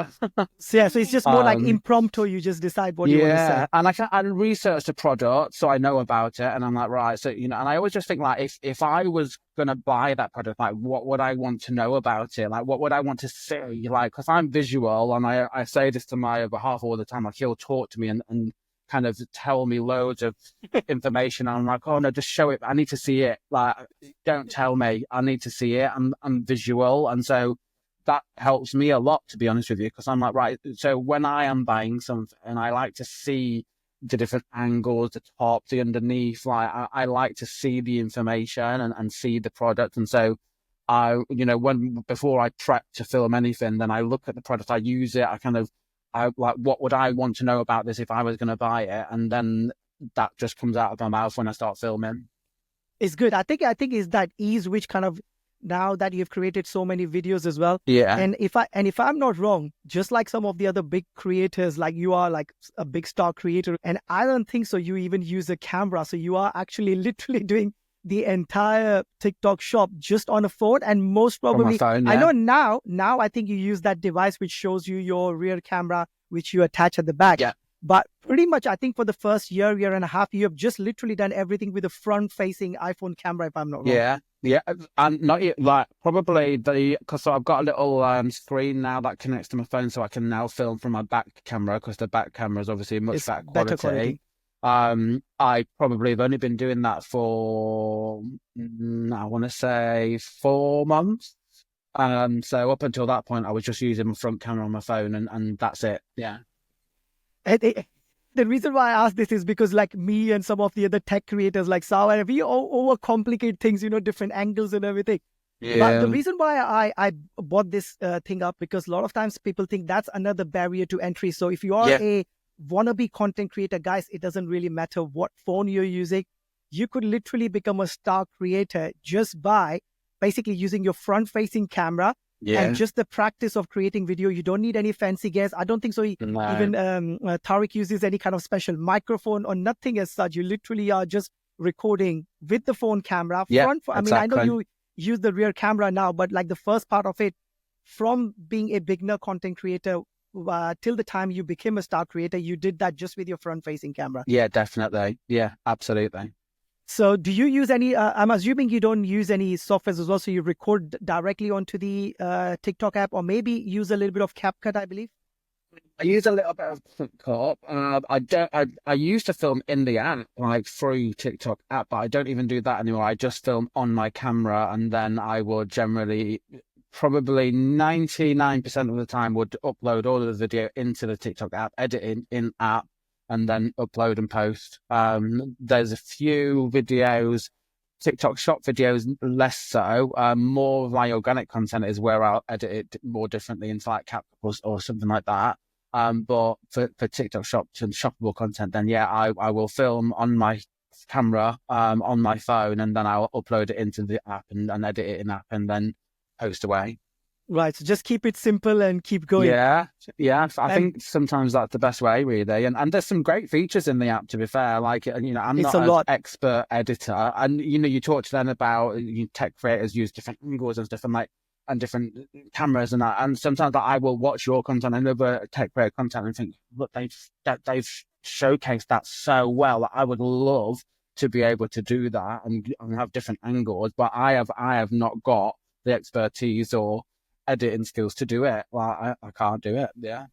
So it's just more like impromptu. You just decide what you want to say.
And I research the product so I know about it, and I'm like, right, so and I always just think like if I was gonna buy that product, like what would I want to know about it? Like what would I want to see? Like, because I'm visual, and I say this to my other half all the time. Like he'll talk to me and kind of tell me loads of information. I'm like, oh no, just show it. I need to see it. Like, don't tell me. I need to see it. I'm visual, and so that helps me a lot, to be honest with you, because I'm like, right, so when I am buying something, I like to see the different angles, the top, the underneath, like I like to see the information and see the product. And so before I prep to film anything, then I look at the product, I use it, I like, what would I want to know about this if I was going to buy it? And then that just comes out of my mouth when I start filming.
It's good. I think is that ease, which kind of, now that you've created so many videos as well.
Yeah.
And if I'm not wrong, just like some of the other big creators, like you are like a big star creator, and I don't think so you even use a camera. So you are actually literally doing the entire TikTok shop just on a phone, and most probably,
on my phone, yeah.
I know now I think you use that device which shows you your rear camera, which you attach at the back.
Yeah.
But pretty much, I think for the first year and a half, you have just literally done everything with a front-facing iPhone camera, if I'm not wrong.
Yeah, and not yet, like probably because I've got a little screen now that connects to my phone, so I can now film from my back camera, because the back camera is obviously much better quality. I probably have only been doing that for I want to say 4 months. So up until that point, I was just using my front camera on my phone, and that's it. Yeah.
The reason why I ask this is because, like me and some of the other tech creators, like Sawa, we overcomplicate things, different angles and everything.
Yeah.
But the reason why I bought this thing up, because a lot of times people think that's another barrier to entry. So if you are a wannabe content creator, guys, it doesn't really matter what phone you're using. You could literally become a star creator just by basically using your front-facing camera.
Yeah.
And just the practice of creating video. You don't need any fancy gears. I don't think so. Even Tariq uses any kind of special microphone or nothing as such. You literally are just recording with the phone camera.
Exactly.
I mean, I know you use the rear camera now, but like the first part of it, from being a beginner content creator till the time you became a star creator, you did that just with your front-facing camera.
Yeah, definitely. Yeah, absolutely.
So do you use any, I'm assuming you don't use any softwares as well, so you record directly onto the TikTok app, or maybe use a little bit of CapCut, I believe?
I use a little bit of CapCut. I used to film in the app, like through TikTok app, but I don't even do that anymore. I just film on my camera, and then I will generally, probably 99% of the time, would upload all of the video into the TikTok app, edit in app, and then upload and post. There's a few videos, TikTok shop videos, less so. More of my organic content is where I'll edit it more differently into like CapCut or something like that. But for TikTok shop and shoppable content, then I will film on my camera on my phone, and then I'll upload it into the app and edit it in app, and then post away.
Right, so just keep it simple and keep going.
Yeah. I think sometimes that's the best way, really. And there's some great features in the app, to be fair. Like, I'm not an expert editor, and you talked then about tech creators use different angles and stuff, and different cameras and that. And sometimes I will watch your content and other tech creator content and think, look, they've showcased that so well. I would love to be able to do that and have different angles, but I have not got the expertise or editing skills to do it. Well, I can't do it. Yeah.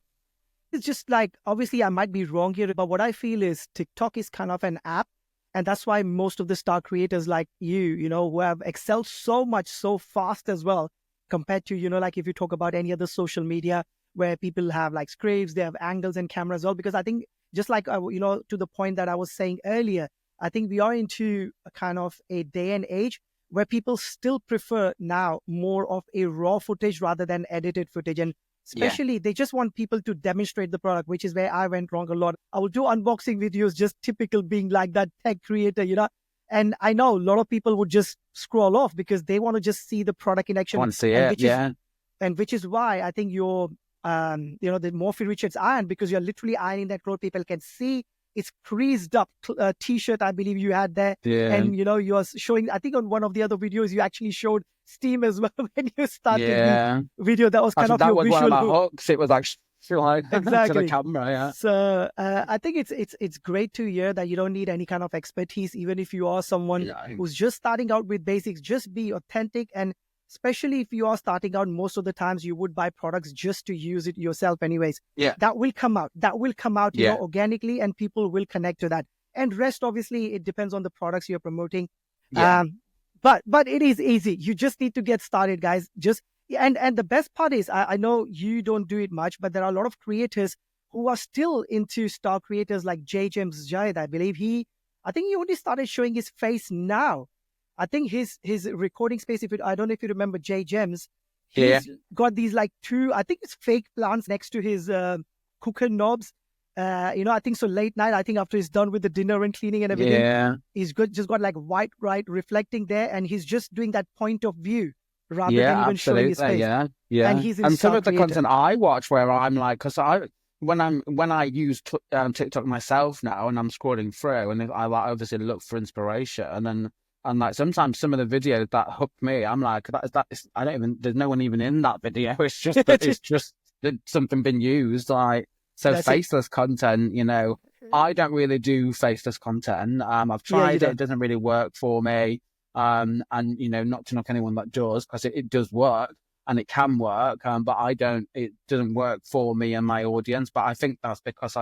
It's just like, obviously I might be wrong here, but what I feel is TikTok is kind of an app. And that's why most of the star creators like you, who have excelled so much, so fast as well, compared to, like if you talk about any other social media where people have like scripts, they have angles and cameras as well. Because I think just like, to the point that I was saying earlier, I think we are into a kind of a day and age where people still prefer now more of a raw footage rather than edited footage. And especially they just want people to demonstrate the product, which is where I went wrong a lot. I will do unboxing videos, just typical being like that tech creator, and I know a lot of people would just scroll off because they want to just see the product in action.
I want to see it,
and which is why I think you're, the Morphy Richards iron, because you're literally ironing that cloth. People can see it's creased up t-shirt, I believe you had there.
Yeah.
And, you're showing, I think on one of the other videos, you actually showed steam as well when you started the video. That was kind of
that
your
was
visual
one of my hooks. It was like
exactly
to the camera. Yeah.
So I think it's great to hear that you don't need any kind of expertise, even if you are someone who's just starting out with basics. Just be authentic, and especially if you are starting out, most of the times you would buy products just to use it yourself anyways.
Yeah.
That will come out, organically, and people will connect to that. And rest, obviously, it depends on the products you're promoting.
Yeah.
But it is easy. You just need to get started, guys. And the best part is, I know you don't do it much, but there are a lot of creators who are still into star creators like James Jayed. I believe I think he only started showing his face now. I think his recording space, I don't know if you remember J Gems, he's got these like two, I think it's fake plants next to his cooker knobs. I think so late night, I think after he's done with the dinner and cleaning and everything, he's just got like white light reflecting there, and he's just doing that point of view rather than even showing his face.
Yeah.
And
some of the content I watch where I'm like, because when I use TikTok myself now and I'm scrolling through, and I like obviously look for inspiration, and like sometimes some of the videos that hook me, I'm like, there's no one even in that video. It's just it's just something been used, like. So that's faceless content, I don't really do faceless content. I've tried it doesn't really work for me. And not to knock anyone that does, because it does work and it can work. But it doesn't work for me and my audience. But I think that's because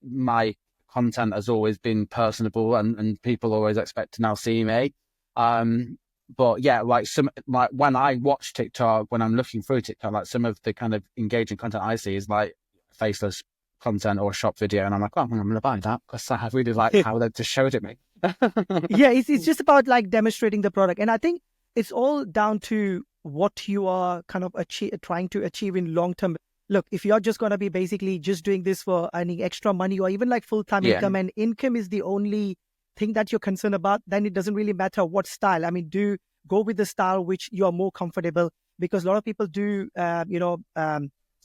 my content has always been personable, and people always expect to now see me. But yeah, like when I watch TikTok, when I'm looking through TikTok, like some of the kind of engaging content I see is like faceless content or a shop video, and I'm like, I'm going to buy that because I really like how they just showed it me.
It's just about like demonstrating the product, and I think it's all down to what you are kind of trying to achieve in long term. Look, if you're just going to be basically just doing this for earning extra money or even like full-time income, and income is the only thing that you're concerned about, then it doesn't really matter what style. I mean, do go with the style which you are more comfortable, because a lot of people do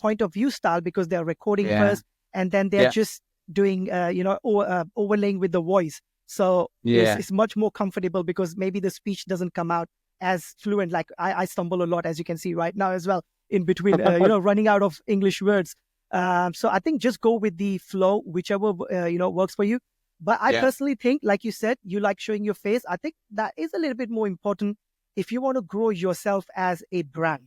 point of view style because they're recording first, and then they're just doing overlaying with the voice. So it's much more comfortable because maybe the speech doesn't come out as fluent. Like I stumble a lot, as you can see right now as well, in between running out of English words. So I think just go with the flow, whichever works for you. But I personally think, like you said, you like showing your face. I think that is a little bit more important if you want to grow yourself as a brand.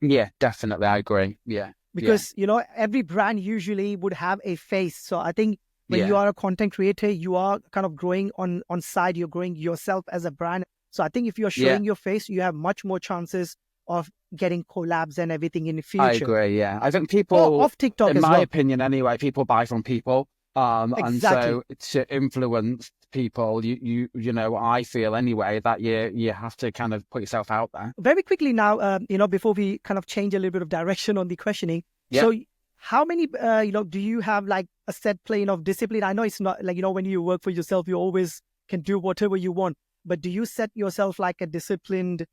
Yeah, definitely. I agree. Yeah.
Because, every brand usually would have a face. So I think when you are a content creator, you are kind of growing on side, you're growing yourself as a brand. So I think if you're showing your face, you have much more chances of getting collabs and everything in the future.
I agree, yeah. I think people,
off TikTok
in
as
my
well.
opinion anyway, people buy from people.
Exactly.
And so to influence people, I feel anyway that you have to kind of put yourself out there.
Very quickly now, before we kind of change a little bit of direction on the questioning.
Yeah.
So how many, do you have like a set plane of discipline? I know it's not like, when you work for yourself, you always can do whatever you want. But do you set yourself like a disciplined,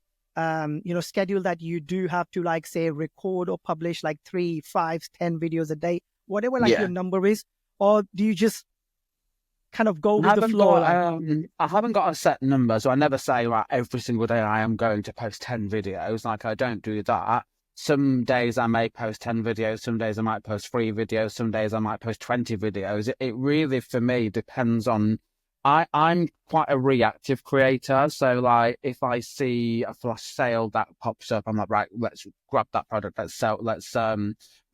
schedule that you do have to like, say, record or publish like 3, 5, 10 videos a day, whatever your number is? Or do you just kind of go with the flow?
I haven't got a set number, so I never say like every single day I am going to post 10 videos. Like I don't do that. Some days I may post 10 videos, some days I might post 3 videos, some days I might post 20 videos. It really, for me, depends on... I'm quite a reactive creator, so like if I see a flash sale that pops up, I'm like, right, let's grab that product, let's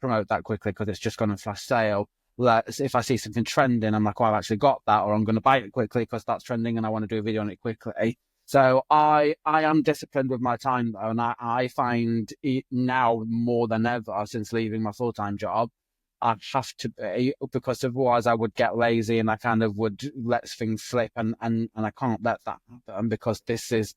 promote that quickly because it's just gone on flash sale. If I see something trending, I'm like, oh, I've actually got that, or I'm going to buy it quickly because that's trending and I want to do a video on it quickly. So I am disciplined with my time though, and I find it now more than ever since leaving my full-time job, I have to be, because otherwise I would get lazy and I kind of would let things slip, and I can't let that happen because this is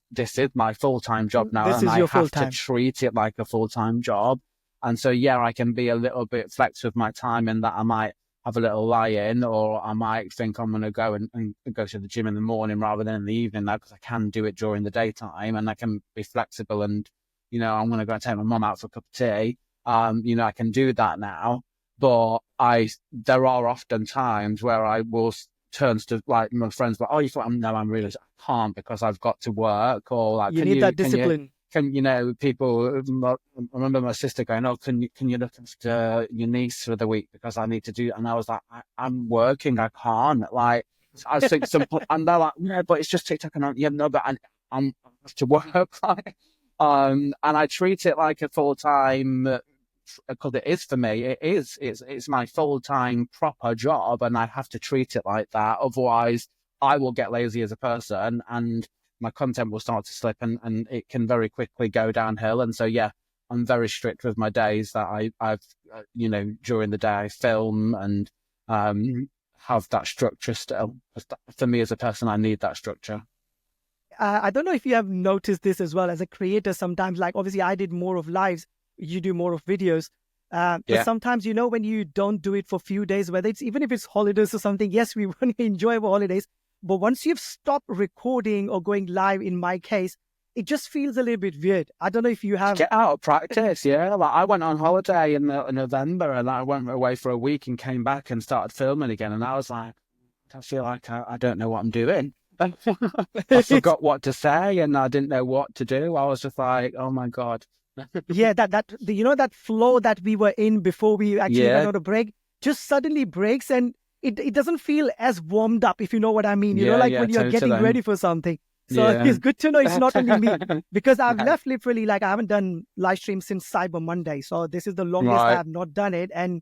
my full-time job now, and I have to treat it like a full-time job. And so I can be a little bit flex with my time in that I might have a little lie-in, or I might think I'm going to go and go to the gym in the morning rather than in the evening now, because I can do it during the daytime and I can be flexible and, I'm going to go and take my mum out for a cup of tea. I can do that now. But there are often times where I will turn to like my friends, like, oh, you thought I can't because I've got to work, or like,
You need that discipline.
People, I remember my sister going, oh, can you look after your niece for the week because I need to do, and I was like, I'm working, I can't, like, I think and they're like, no, but it's just TikTok, and but I have to work, like, and I treat it like a full-time, because it is for me, it's my full-time proper job, and I have to treat it like that, otherwise I will get lazy as a person, and my content will start to slip, and it can very quickly go downhill. And so, yeah, I'm very strict with my days that I've during the day I film and have that structure still. For me as a person, I need that structure.
I don't know if you have noticed this as well as a creator sometimes, like obviously I did more of lives, you do more of videos. But sometimes, when you don't do it for a few days, whether it's even if it's holidays or something, yes, we want to enjoy our holidays. But once you've stopped recording or going live, in my case, it just feels a little bit weird. I don't know if you have...
Get out of practice, yeah. Like, I went on holiday in November, and I went away for a week and came back and started filming again. And I was like, I feel like I don't know what I'm doing. I forgot what to say, and I didn't know what to do. I was just like, oh my God.
Yeah, that flow that we were in before we actually went on a break just suddenly breaks, and it doesn't feel as warmed up, if you know what I mean. When you're
totally.
getting ready for something. So it's good to know it's not only me, because I've left literally, like, I haven't done live stream since Cyber Monday. So this is the longest I have not done it. And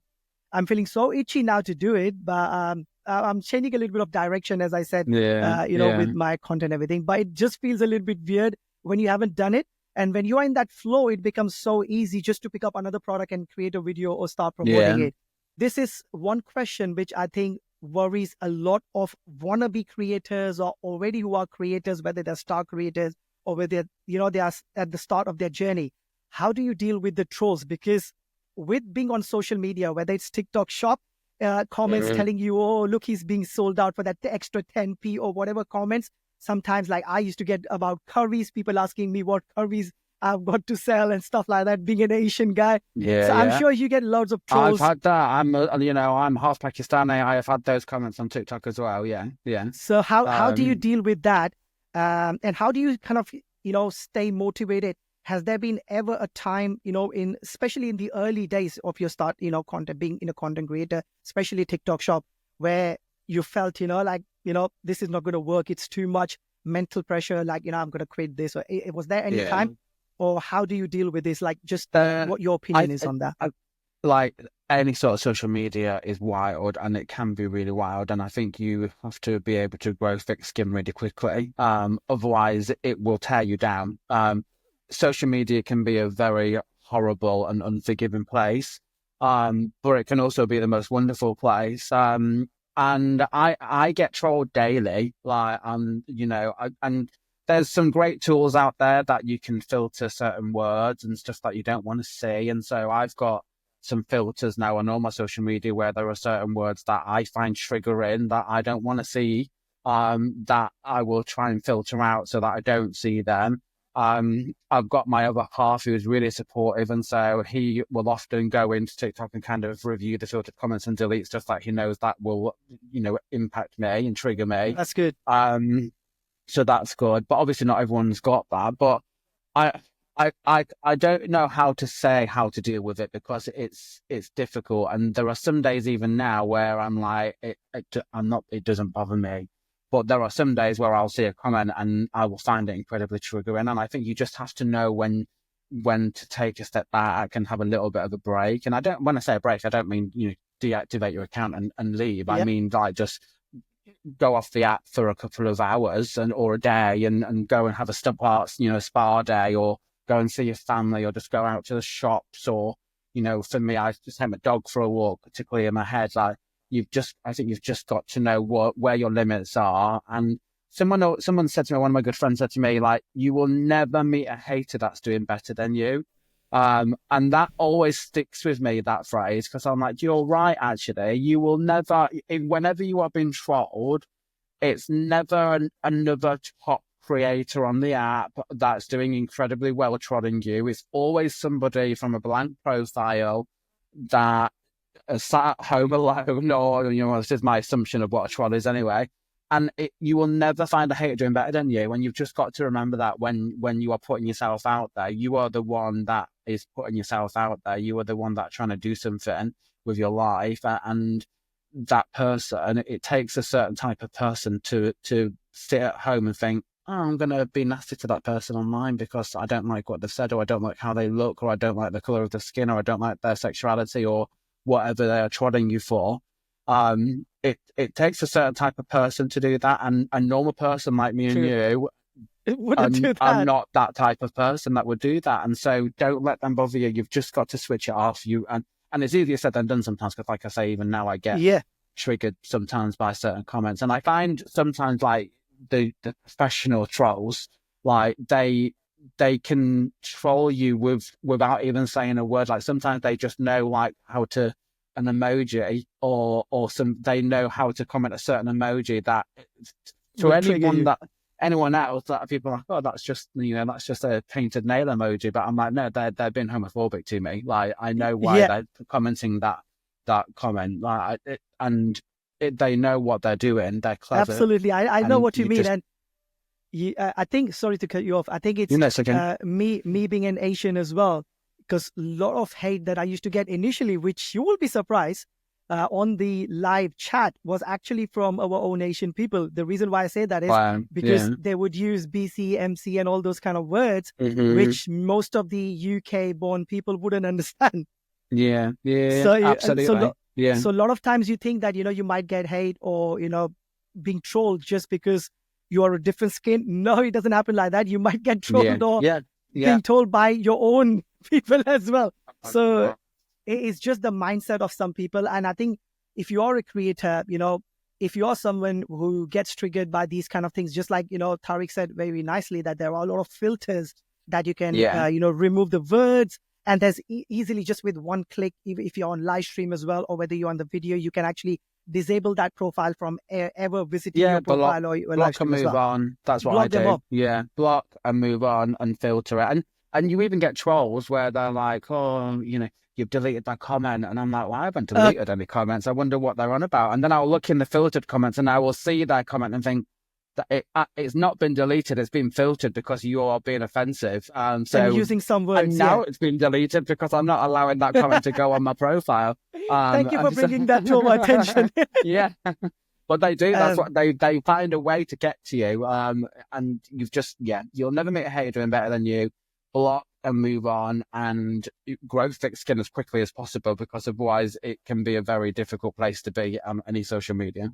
I'm feeling so itchy now to do it. But I'm changing a little bit of direction, as I said, with my content and everything. But it just feels a little bit weird when you haven't done it. And when you're in that flow, it becomes so easy just to pick up another product and create a video or start promoting it. This is one question which I think worries a lot of wannabe creators or already who are creators, whether they're star creators or whether they are at the start of their journey. How do you deal with the trolls? Because with being on social media, whether it's TikTok Shop, comments telling you, oh, look, he's being sold out for that extra 10p or whatever comments. Sometimes, like, I used to get about curries, people asking me what curries I've got to sell and stuff like that, being an Asian guy. So I'm sure you get loads of trolls.
I've had that. I'm half Pakistani. I have had those comments on TikTok as well. Yeah.
So how do you deal with that? And how do you kind of, stay motivated? Has there been ever a time, especially in the early days of your start, content, being in a content creator, especially TikTok Shop, where you felt, this is not going to work. It's too much mental pressure. Like, I'm going to create this. Or was there any time? Or how do you deal with this? Like, just what your opinion is on that?
Like, any sort of social media is wild, and it can be really wild. And I think you have to be able to grow thick skin really quickly. Otherwise, it will tear you down. Social media can be a very horrible and unforgiving place, but it can also be the most wonderful place. And I get trolled daily, and there's some great tools out there that you can filter certain words and stuff that you don't want to see. And so I've got some filters now on all my social media where there are certain words that I find triggering that I don't want to see, that I will try and filter out so that I don't see them. I've got my other half who is really supportive, and so he will often go into TikTok and kind of review the filtered comments and delete stuff that he knows that will, impact me and trigger me.
That's good.
So that's good, but obviously not everyone's got that. But I don't know how to deal with it, because it's difficult, and there are some days even now where I'm like, it doesn't bother me. But there are some days where I'll see a comment and I will find it incredibly triggering. And I think you just have to know when to take a step back and have a little bit of a break. And when I say a break, I don't mean, deactivate your account and leave. Yep. I mean, like, just go off the app for a couple of hours or a day and go and have a spa day, or go and see your family, or just go out to the shops, or, for me, I just take my dog for a walk, particularly in my head. Like, I think you've just got to know where your limits are. And someone said to me, one of my good friends said to me, like, you will never meet a hater that's doing better than you. And that always sticks with me, that phrase, because I'm like, you're right, actually. You will never, whenever you are being trolled, it's never another top creator on the app that's doing incredibly well trolling you. It's always somebody from a blank profile that sat at home alone, or, this is my assumption of what a troll is anyway. And you will never find a hater doing better than you. And you've just got to remember that when you are putting yourself out there, you are the one that is putting yourself out there. You are the one that's trying to do something with your life. And that person, it takes a certain type of person to sit at home and think, oh, I'm going to be nasty to that person online because I don't like what they've said, or I don't like how they look, or I don't like the colour of their skin, or I don't like their sexuality, or whatever they are trotting you for. It takes a certain type of person to do that, and a normal person like me and you
wouldn't do that.
I'm not that type of person that would do that, and so don't let them bother you. You've just got to switch it off. And it's easier said than done sometimes, because like I say, even now I get triggered sometimes by certain comments, and I find sometimes like the professional trolls, like they can troll you without even saying a word. Like sometimes they just know like how to an emoji, or they know how to comment a certain emoji that to anyone else that people are like, oh, that's just a painted nail emoji. But I'm like, no, they're being homophobic to me. Like I know why they're commenting that comment. Like they know what they're doing. They're clever.
Absolutely, I know what you mean. And I think, sorry to cut you off, I think it's me being an Asian as well, because a lot of hate that I used to get initially, which you will be surprised, on the live chat was actually from our own Asian people. The reason why I say that is because they would use BC, MC and all those kind of words, which most of the UK-born people wouldn't understand.
Yeah, so, absolutely.
So a lot of times you think that, you might get hate or, being trolled just because you are a different skin. No, it doesn't happen like that. You might get trolled or being told by your own people as well. So it's just the mindset of some people. And I think if you are a creator, if you are someone who gets triggered by these kind of things, just like, Tariq said very nicely, that there are a lot of filters that you can, remove the words. And there's easily just with one click, if you're on live stream as well, or whether you're on the video, you can actually disable that profile from ever visiting your profile or your live stream as well.
Block and move on. That's what I do. Yeah, block and move on and filter it. And you even get trolls where they're like, oh, you've deleted that comment. And I'm like, well, I haven't deleted any comments. I wonder what they're on about. And then I'll look in the filtered comments and I will see their comment and think that it's not been deleted. It's been filtered because you are being offensive. And
using some words.
And now it's been deleted because I'm not allowing that comment to go on my profile.
Thank you for bringing that to my attention.
Yeah. But they do. That's what they find a way to get to you. And you'll never meet a hater doing better than you. Block and move on and grow thick skin as quickly as possible, because otherwise it can be a very difficult place to be on any social media.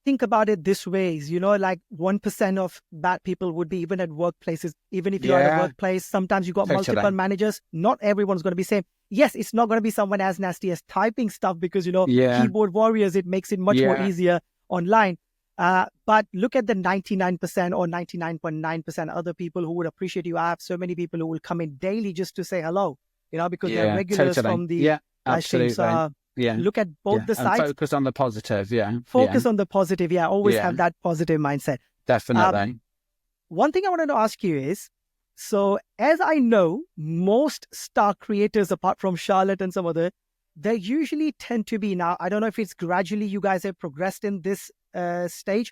Think about it this way, like 1% of bad people would be even at workplaces. Even if you're at a workplace, sometimes you got multiple managers. Not everyone's going to be same. Yes, it's not going to be someone as nasty as typing stuff because, keyboard warriors, it makes it much more easier online. But look at the 99% or 99.9% other people who would appreciate you. I have so many people who will come in daily just to say hello, because they're regulars from the live streams. Look at both the sides.
Focus on the positive,
Focus on the positive, Always have that positive mindset.
Definitely.
One thing I wanted to ask you is, so as I know, most star creators, apart from Charlotte and some other, they usually tend to be, now, I don't know if it's gradually you guys have progressed in this stage,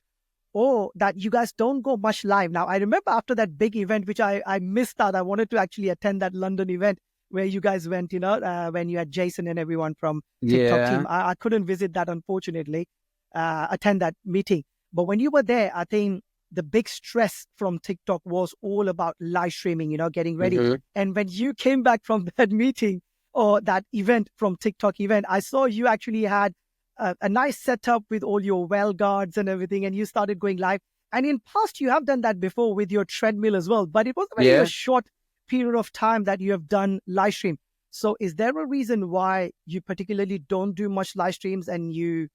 or that you guys don't go much live. Now, I remember after that big event, which I missed out, I wanted to actually attend that London event where you guys went, when you had Jason and everyone from TikTok team. I couldn't visit that, unfortunately, attend that meeting. But when you were there, I think the big stress from TikTok was all about live streaming, getting ready. And when you came back from that meeting or that event from TikTok event, I saw you actually had a nice setup with all your Wellguards and everything, and you started going live. And in past, you have done that before with your treadmill as well, but it was a very short period of time that you have done live stream. So is there a reason why you particularly don't do much live streams and you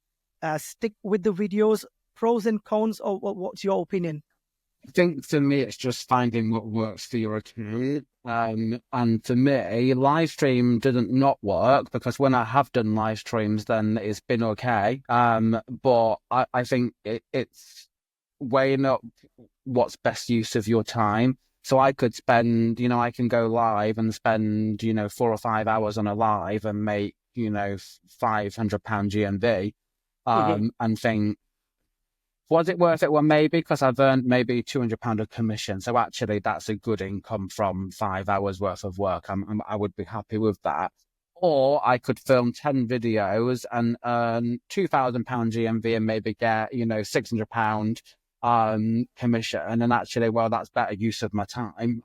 stick with the videos, pros and cons, or what's your opinion?
I think for me, it's just finding what works for your account. And for me, live stream didn't not work, because when I have done live streams, then it's been okay. But I think it's weighing up what's best use of your time. So I could spend, I can go live and spend, 4 or 5 hours on a live and make, £500 GMV, and think, was it worth it? Well, maybe, because I've earned maybe £200 of commission. So actually that's a good income from 5 hours worth of work. I would be happy with that. Or I could film 10 videos and earn £2,000 GMV and maybe get, £600 commission. And actually, well, that's better use of my time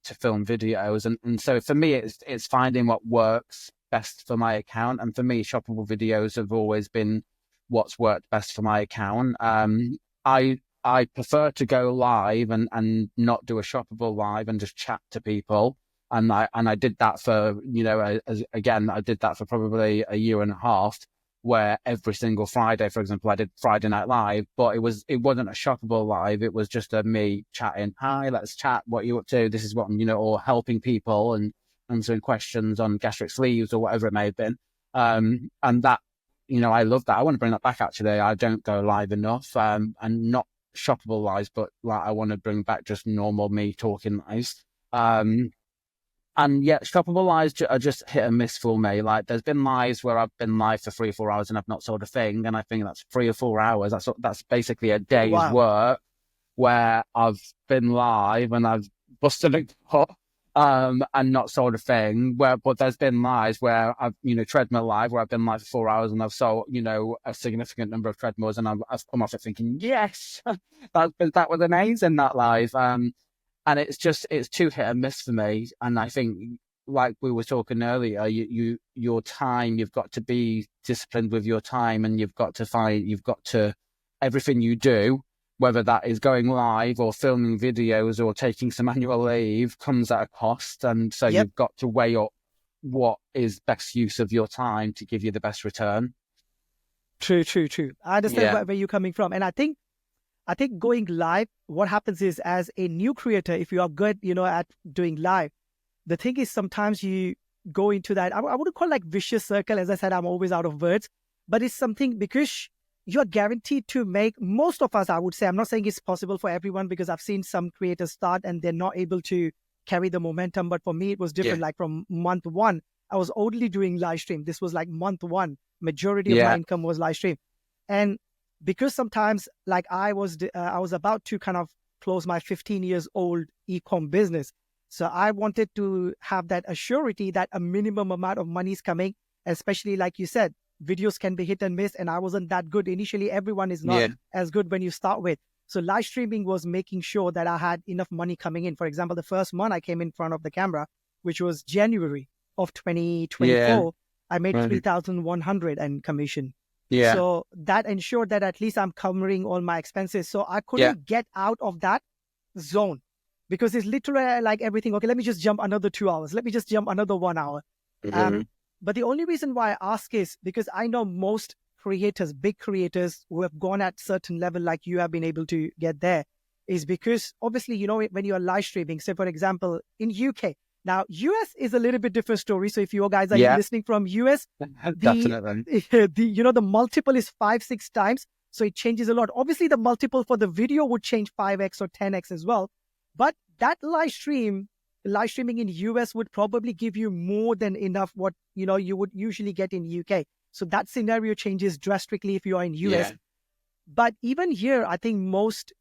to film videos. And so for me, it's finding what works best for my account. And for me, shoppable videos have always been what's worked best for my account. I prefer to go live and not do a shoppable live and just chat to people. And I did that for, I did that for probably a year and a half, where every single Friday, for example, I did Friday Night Live, but it wasn't a shoppable live. It was just me chatting. Hi, let's chat. What are you up to? This is what, or helping people and answering questions on gastric sleeves or whatever it may have been. And that, I love that. I want to bring that back, actually. I don't go live enough, and not shoppable lives, but like I want to bring back just normal me talking lives. And yeah, shoppable lives are just hit and miss for me. Like, there's been lives where I've been live for 3 or 4 hours and I've not sold a thing. And I think that's 3 or 4 hours. That's basically a day's work where I've been live and I've busted a gut, and not sold a thing. But there's been lives where I've, treadmill live, where I've been live for 4 hours and I've sold, a significant number of treadmills, and I've come off it thinking, yes, that was amazing, that live. And it's too hit and miss for me. And I think, like we were talking earlier, your time, you've got to be disciplined with your time, and you've got to, everything you do, whether that is going live or filming videos or taking some annual leave, comes at a cost. And so you've got to weigh up what is best use of your time to give you the best return.
True. I understand where you're coming from. And I think going live, what happens is, as a new creator, if you are good, at doing live, the thing is sometimes you go into that, I wouldn't call it like vicious circle. As I said, I'm always out of words, but it's something, because you're guaranteed to make, most of us, I would say, I'm not saying it's possible for everyone, because I've seen some creators start and they're not able to carry the momentum. But for me, it was different. Like from month 1, I was only doing live stream. This was like month 1. Majority of my income was live stream. And because sometimes, like I was about to kind of close my 15 years old e-com business. So I wanted to have that assurity that a minimum amount of money is coming, especially like you said, videos can be hit and miss. And I wasn't that good. Initially, everyone is not as good when you start with. So live streaming was making sure that I had enough money coming in. For example, the first month I came in front of the camera, which was January of 2024, I made 3,100 and commission.
Yeah.
So that ensured that at least I'm covering all my expenses. So I couldn't get out of that zone, because it's literally like everything. Okay, let me just jump another 2 hours. Let me just jump another 1 hour. But the only reason why I ask is because I know most creators, big creators who have gone at certain level, like you have been able to get there, is because obviously, when you're live streaming, say for example, in UK, now, US is a little bit different story. So if you guys are listening from US,
definitely,
the multiple is 5-6 times. So it changes a lot. Obviously, the multiple for the video would change 5x or 10x as well. But that live streaming in US would probably give you more than enough what, you would usually get in UK. So that scenario changes drastically if you are in US. But even here, I think most,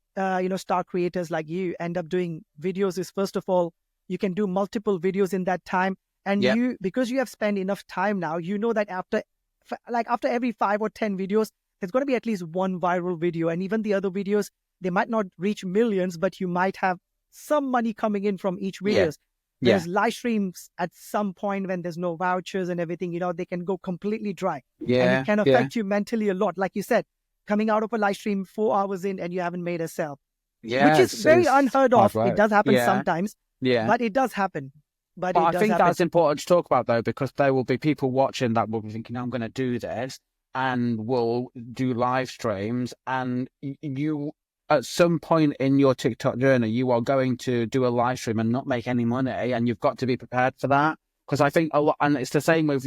star creators like you end up doing videos is, first of all, you can do multiple videos in that time. And because you have spent enough time now, that after every 5 or 10 videos, there's going to be at least one viral video. And even the other videos, they might not reach millions, but you might have some money coming in from each videos. Whereas live streams, at some point when there's no vouchers and everything, they can go completely dry. And it can affect you mentally a lot. Like you said, coming out of a live stream 4 hours in and you haven't made a sale. Which is very unheard of. It does happen sometimes. But it does happen. But
I think that's important to talk about, though, because there will be people watching that will be thinking, I'm going to do this, and will do live streams. And you, at some point in your TikTok journey, you are going to do a live stream and not make any money. And you've got to be prepared for that. Because I think a lot, and it's the same with,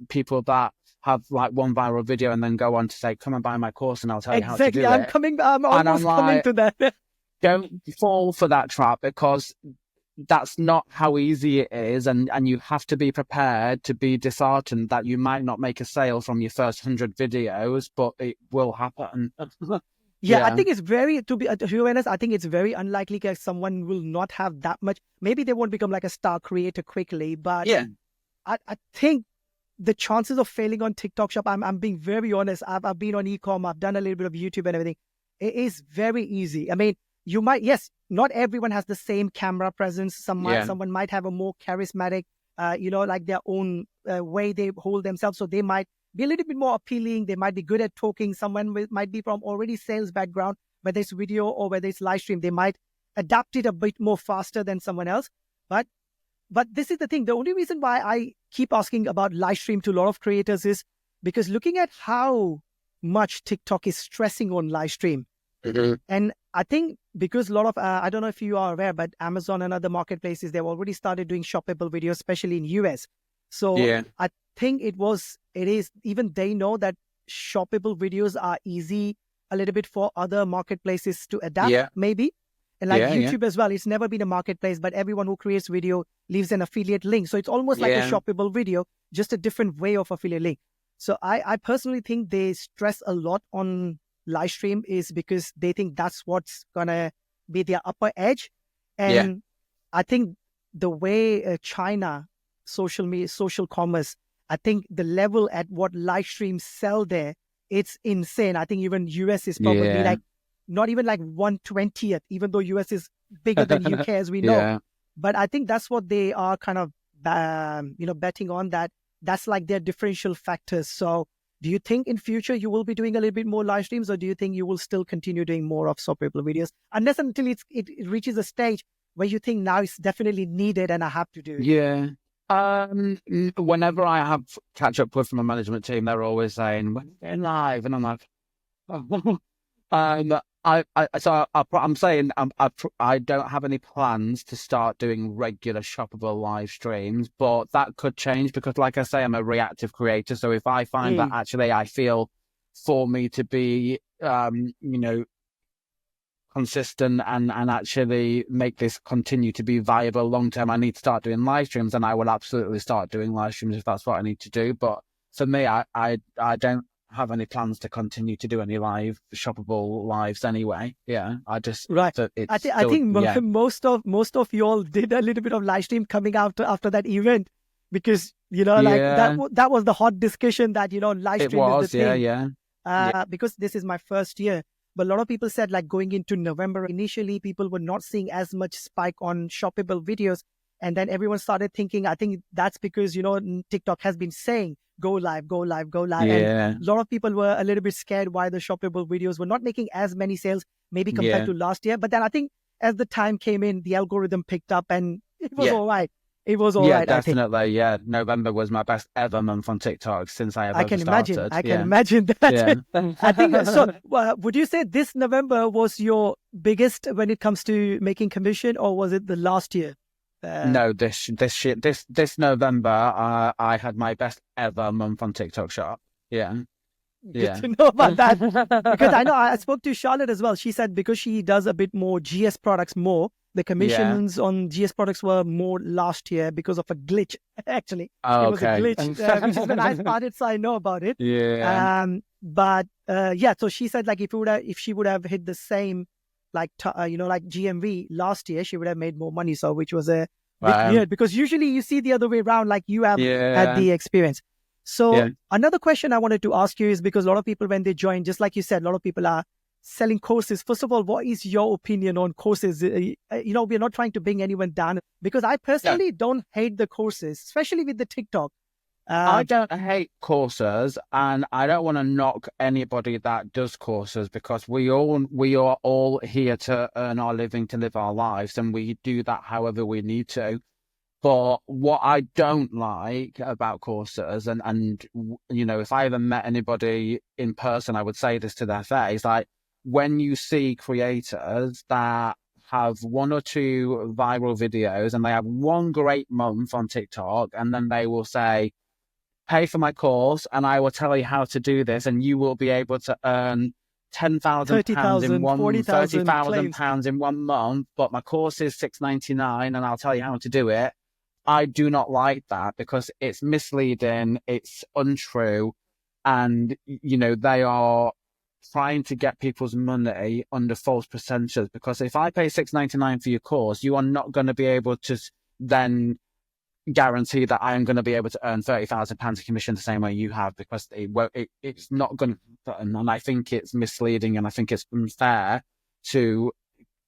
people that have like one viral video and then go on to say, come and buy my course and I'll tell you how to do it.
I'm almost coming to that.
don't fall for that trap, because that's not how easy it is, and you have to be prepared to be disheartened that you might not make a sale from your first 100 videos, but it will happen.
Yeah, I think it's to be honest, I think it's very unlikely that someone will not have that much. Maybe they won't become like a star creator quickly, but
yeah,
I think the chances of failing on TikTok Shop, I'm being very honest. I've been on e-com, I've done a little bit of YouTube and everything. It is very easy. I mean, you might, yes, not everyone has the same camera presence. Someone might have a more charismatic, like their own way they hold themselves. So they might be a little bit more appealing. They might be good at talking. Someone might be from already sales background, whether it's video or whether it's live stream. They might adapt it a bit more faster than someone else. But this is the thing. The only reason why I keep asking about live stream to a lot of creators is because looking at how much TikTok is stressing on live stream.
Mm-hmm.
And I think because a lot of, I don't know if you are aware, but Amazon and other marketplaces, they've already started doing shoppable videos, especially in US. So I think it is, even they know that shoppable videos are easy a little bit for other marketplaces to adapt, maybe. And like YouTube as well, it's never been a marketplace, but everyone who creates video leaves an affiliate link. So it's almost like a shoppable video, just a different way of affiliate link. So I personally think they stress a lot on live stream is because they think that's what's going to be their upper edge. And I think the way China, social media, social commerce, I think the level at what live streams sell there, it's insane. I think even US is probably like not even like 1/20th, even though US is bigger than UK as we know. But I think that's what they are kind of, betting on, that's like their differential factors. So do you think in future you will be doing a little bit more live streams, or do you think you will still continue doing more of shoppable videos unless until it reaches a stage where you think now it's definitely needed and I have to do it?
Yeah. Whenever I have catch up with my management team, they're always saying, "When are you live?" And I'm like, I'm saying I don't have any plans to start doing regular shoppable live streams, but that could change because, like I say, I'm a reactive creator. So if I find that actually I feel for me to be, consistent and actually make this continue to be viable long term, I need to start doing live streams, and I will absolutely start doing live streams if that's what I need to do. But for me, I don't have any plans to continue to do any live shoppable lives anyway. I just
I think most of you all did a little bit of live stream coming out after that event, because that was the hot discussion that live stream is the thing. Because this is my first year. But a lot of people said, like, going into November, initially people were not seeing as much spike on shoppable videos. And then everyone started thinking, I think that's because, TikTok has been saying, go live, go live, go live. And a lot of people were a little bit scared why the shoppable videos were not making as many sales, maybe compared to last year. But then I think as the time came in, the algorithm picked up and it was all right. It was all right.
Definitely. Yeah, November was my best ever month on TikTok since I ever started.
I can imagine that. I think so. Would you say this November was your biggest when it comes to making commission, or was it the last year?
No, this November, I had my best ever month on TikTok Shop.
Good to know about that, because I know I spoke to Charlotte as well. She said because she does a bit more GS products more, the commissions on GS products were more last year because of a glitch. Actually, it was a glitch, which is when I started, so I know about it. So she said, like, if she would have hit the same, like GMV last year, she would have made more money. So which was a bit weird, because usually you see the other way around, like you have had the experience. So another question I wanted to ask you is, because a lot of people, when they join, just like you said, a lot of people are selling courses. First of all, what is your opinion on courses? We're not trying to bring anyone down, because I personally don't hate the courses, especially with the TikTok.
I don't hate courses, and I don't want to knock anybody that does courses, because we are all here to earn our living, to live our lives, and we do that however we need to. But what I don't like about courses, and if I ever met anybody in person, I would say this to their face, like, when you see creators that have one or two viral videos and they have one great month on TikTok, and then they will say, pay for my course and I will tell you how to do this, and you will be able to earn £10,000 in
40,000 claims.
£30,000 in 1 month, but my course is £6.99 and I'll tell you how to do it. I do not like that because it's misleading, it's untrue, and they are trying to get people's money under false percentages. Because if I pay £6.99 for your course, you are not going to be able to then guarantee that I am going to be able to earn £30,000 of commission the same way you have, because it's not going to happen. And I think it's misleading, and I think it's unfair to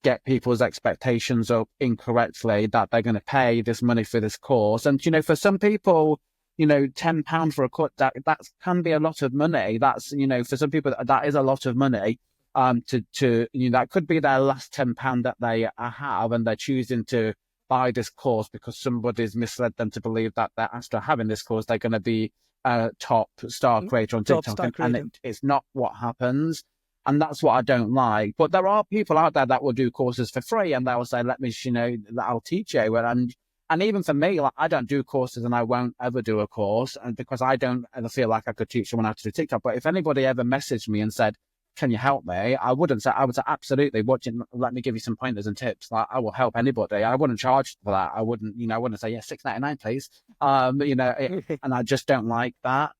get people's expectations up incorrectly that they're going to pay this money for this course. And for some people, £10 for a course, that can be a lot of money. That's for some people that is a lot of money. That could be their last £10 that they have, and they're choosing to buy this course because somebody's misled them to believe that they're, after having this course, they're going to be a top star creator on TikTok, and it's not what happens. And that's what I don't like. But there are people out there that will do courses for free, and they'll say, let me, I'll teach you. And even for me, like, I don't do courses, and I won't ever do a course, and because I don't ever feel like I could teach someone how to do TikTok. But if anybody ever messaged me and said, can you help me? I would say, absolutely. Let me give you some pointers and tips. Like, I will help anybody. I wouldn't charge for that. I wouldn't say, yeah, £6.99, please. And I just don't like that.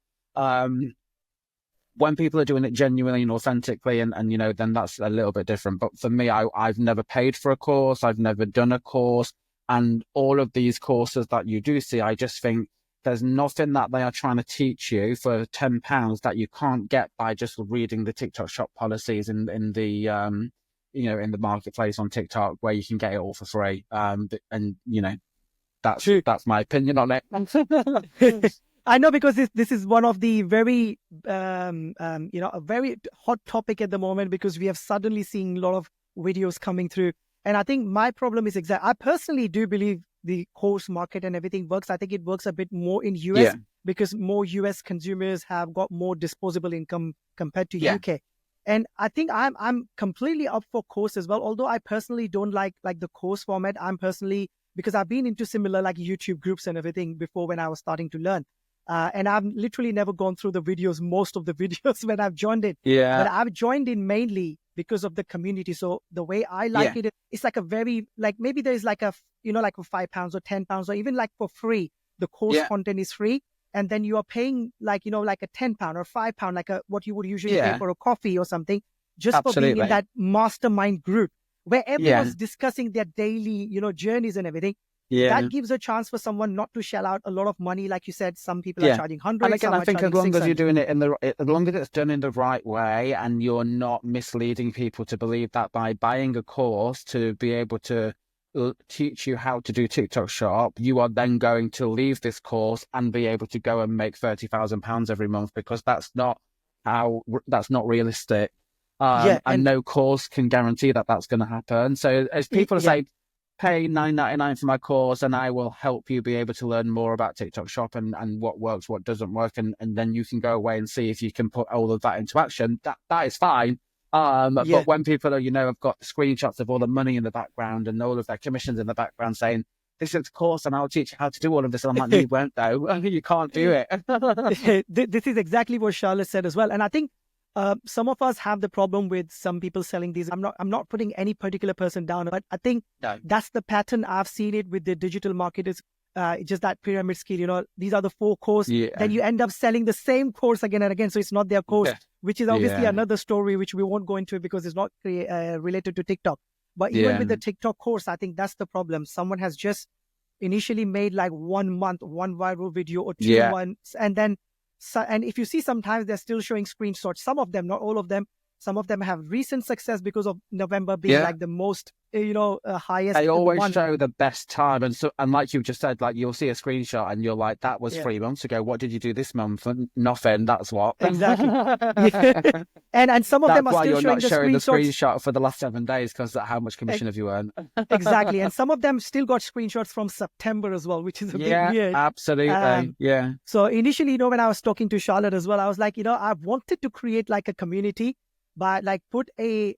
When people are doing it genuinely and authentically, and then that's a little bit different. But for me, I've never paid for a course. I've never done a course. And all of these courses that you do see, I just think there's nothing that they are trying to teach you for £10 that you can't get by just reading the TikTok shop policies in the in the marketplace on TikTok, where you can get it all for free. That's my opinion on it.
I know, because this is one of the very a very hot topic at the moment, because we have suddenly seen a lot of videos coming through. And I think my problem is I personally do believe the course market and everything works. I think it works a bit more in US because more US consumers have got more disposable income compared to UK. And I think I'm completely up for course as well. Although I personally don't like the course format. Because I've been into similar like YouTube groups and everything before when I was starting to learn. And I've literally never gone through the videos, most of the videos when I've joined it.
Yeah.
But I've joined in mainly because of the community. So the way I like it, it's like a very, like maybe there's like a, like for £5 or £10, or even like for free, the course content is free. And then you are paying like, like a £10 or £5, like what you would usually pay for a coffee or something, just for being in that mastermind group where everyone's discussing their daily, journeys and everything.
Yeah.
That gives a chance for someone not to shell out a lot of money. Like you said, some people are charging hundreds.
And again, I think as long as you're doing it as long as it's done in the right way, and you're not misleading people to believe that by buying a course to be able to teach you how to do TikTok shop, you are then going to leave this course and be able to go and make £30,000 every month, because that's not realistic. And no course can guarantee that that's going to happen. So as people say, pay $9.99 for my course and I will help you be able to learn more about TikTok shop and what works, what doesn't work. And then you can go away and see if you can put all of that into action. That is fine. But when people are, have got screenshots of all the money in the background and all of their commissions in the background saying, this is a course and I'll teach you how to do all of this. And I'm like, no, you won't though. You can't do it.
This is exactly what Charlotte said as well. And I think some of us have the problem with some people selling these. I'm not putting any particular person down, but I think that's the pattern. I've seen it with the digital marketers. Just that pyramid scheme, these are the 4 courses. Then you end up selling the same course again and again. So it's not their course, which is obviously another story, which we won't go into because it's not related to TikTok. But even with the TikTok course, I think that's the problem. Someone has just initially made like 1 month, one viral video or 2 months. And then, and if you see, sometimes they're still showing screenshots. Some of them, not all of them. Some of them have recent success because of November being like the most, highest.
They always show the best time. And like you just said, like you'll see a screenshot and you're like, that was 3 months ago. What did you do this month? Nothing. That's what.
Exactly. And some of them are still showing
the screenshot for the last 7 days because how much commission have you earned?
Exactly. And some of them still got screenshots from September as well, which is a bit weird.
Absolutely.
So initially, when I was talking to Charlotte as well, I was like, I wanted to create like a community, but like put a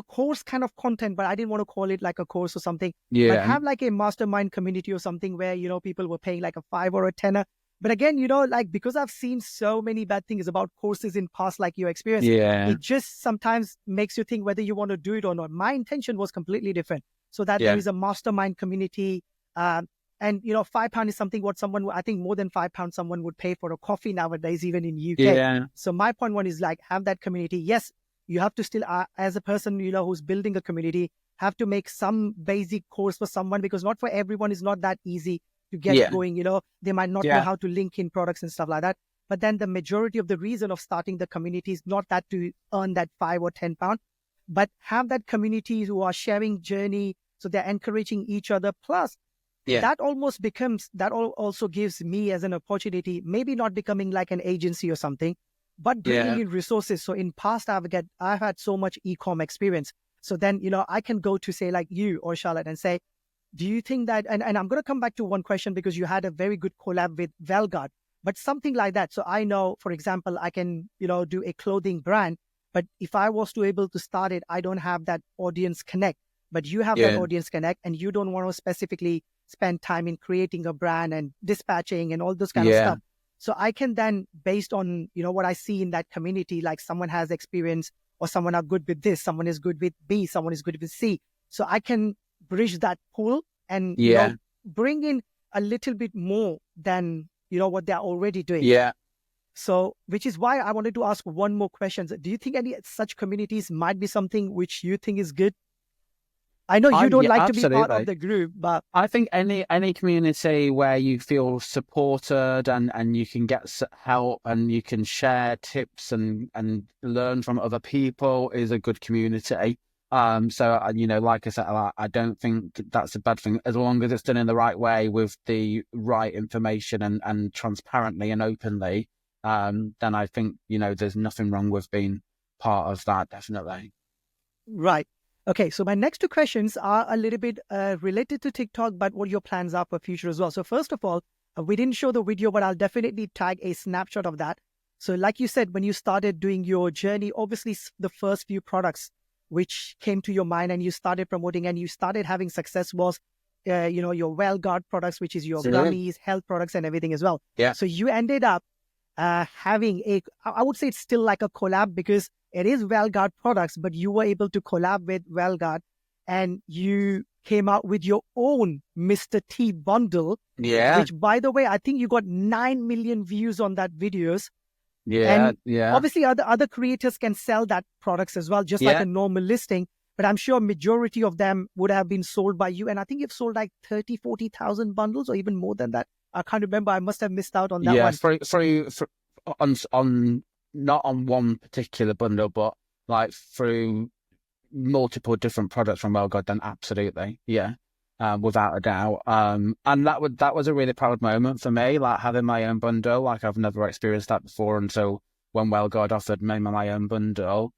course kind of content, but I didn't want to call it like a course or something. But have like a mastermind community or something where, people were paying like a 5 or a 10, But again, like, because I've seen so many bad things about courses in past, like your experience,
Yeah.
it just sometimes makes you think whether you want to do it or not. My intention was completely different. So that there is a mastermind community. And, £5 is something what someone, I think more than £5 someone would pay for a coffee nowadays, even in UK.
Yeah.
So my point one is like, have that community. Yes, you have to still, as a person, who's building a community, have to make some basic course for someone, because not for everyone is not that easy to get going. They might not know how to link in products and stuff like that. But then the majority of the reason of starting the community is not that to earn that £5 or £10, but have that community who are sharing journey. So they're encouraging each other. Plus, that also gives me as an opportunity, maybe not becoming like an agency or something, but bringing in resources. So in past, I've had so much e-com experience. So then, I can go to say like you or Charlotte and say, do you think that, and I'm going to come back to one question, because you had a very good collab with Wellguard, but something like that. So I know, for example, I can, do a clothing brand, but if I was to able to start it, I don't have that audience connect, but you have that audience connect, and you don't want to specifically spend time in creating a brand and dispatching and all those kind of stuff. So I can then, based on, what I see in that community, like someone has experience, or someone are good with this, someone is good with B, someone is good with C. So I can bridge that pool and bring in a little bit more than what they're already doing. So, which is why I wanted to ask one more question. Do you think any such communities might be something which you think is good? I know you don't like to be part of the group, but
I think any community where you feel supported and you can get help and you can share tips and learn from other people is a good community. So, like I said, I don't think that's a bad thing, as long as it's done in the right way with the right information and transparently and openly. Then I think, there's nothing wrong with being part of that, definitely.
Right. Okay, so my next two questions are a little bit related to TikTok, but what your plans are for future as well. So first of all, we didn't show the video, but I'll definitely tag a snapshot of that. So like you said, when you started doing your journey, obviously the first few products which came to your mind and you started promoting and you started having success was, your Wellguard products, which is your gummies, health products and everything as well. So you ended up having I would say it's still like a collab, because it is Wellguard products, but you were able to collab with Wellguard and you came out with your own Mr. T bundle, which, by the way, I think you got 9 million views on that videos. Obviously, other creators can sell that products as well, just like a normal listing. But I'm sure majority of them would have been sold by you. And I think you've sold like 30, 40,000 bundles or even more than that. I can't remember. I must have missed out on that one.
On not on one particular bundle, but like through multiple different products from Wellguard, then absolutely, without a doubt. And that was a really proud moment for me, like having my own bundle. Like I've never experienced that before until when Wellguard offered me my own bundle,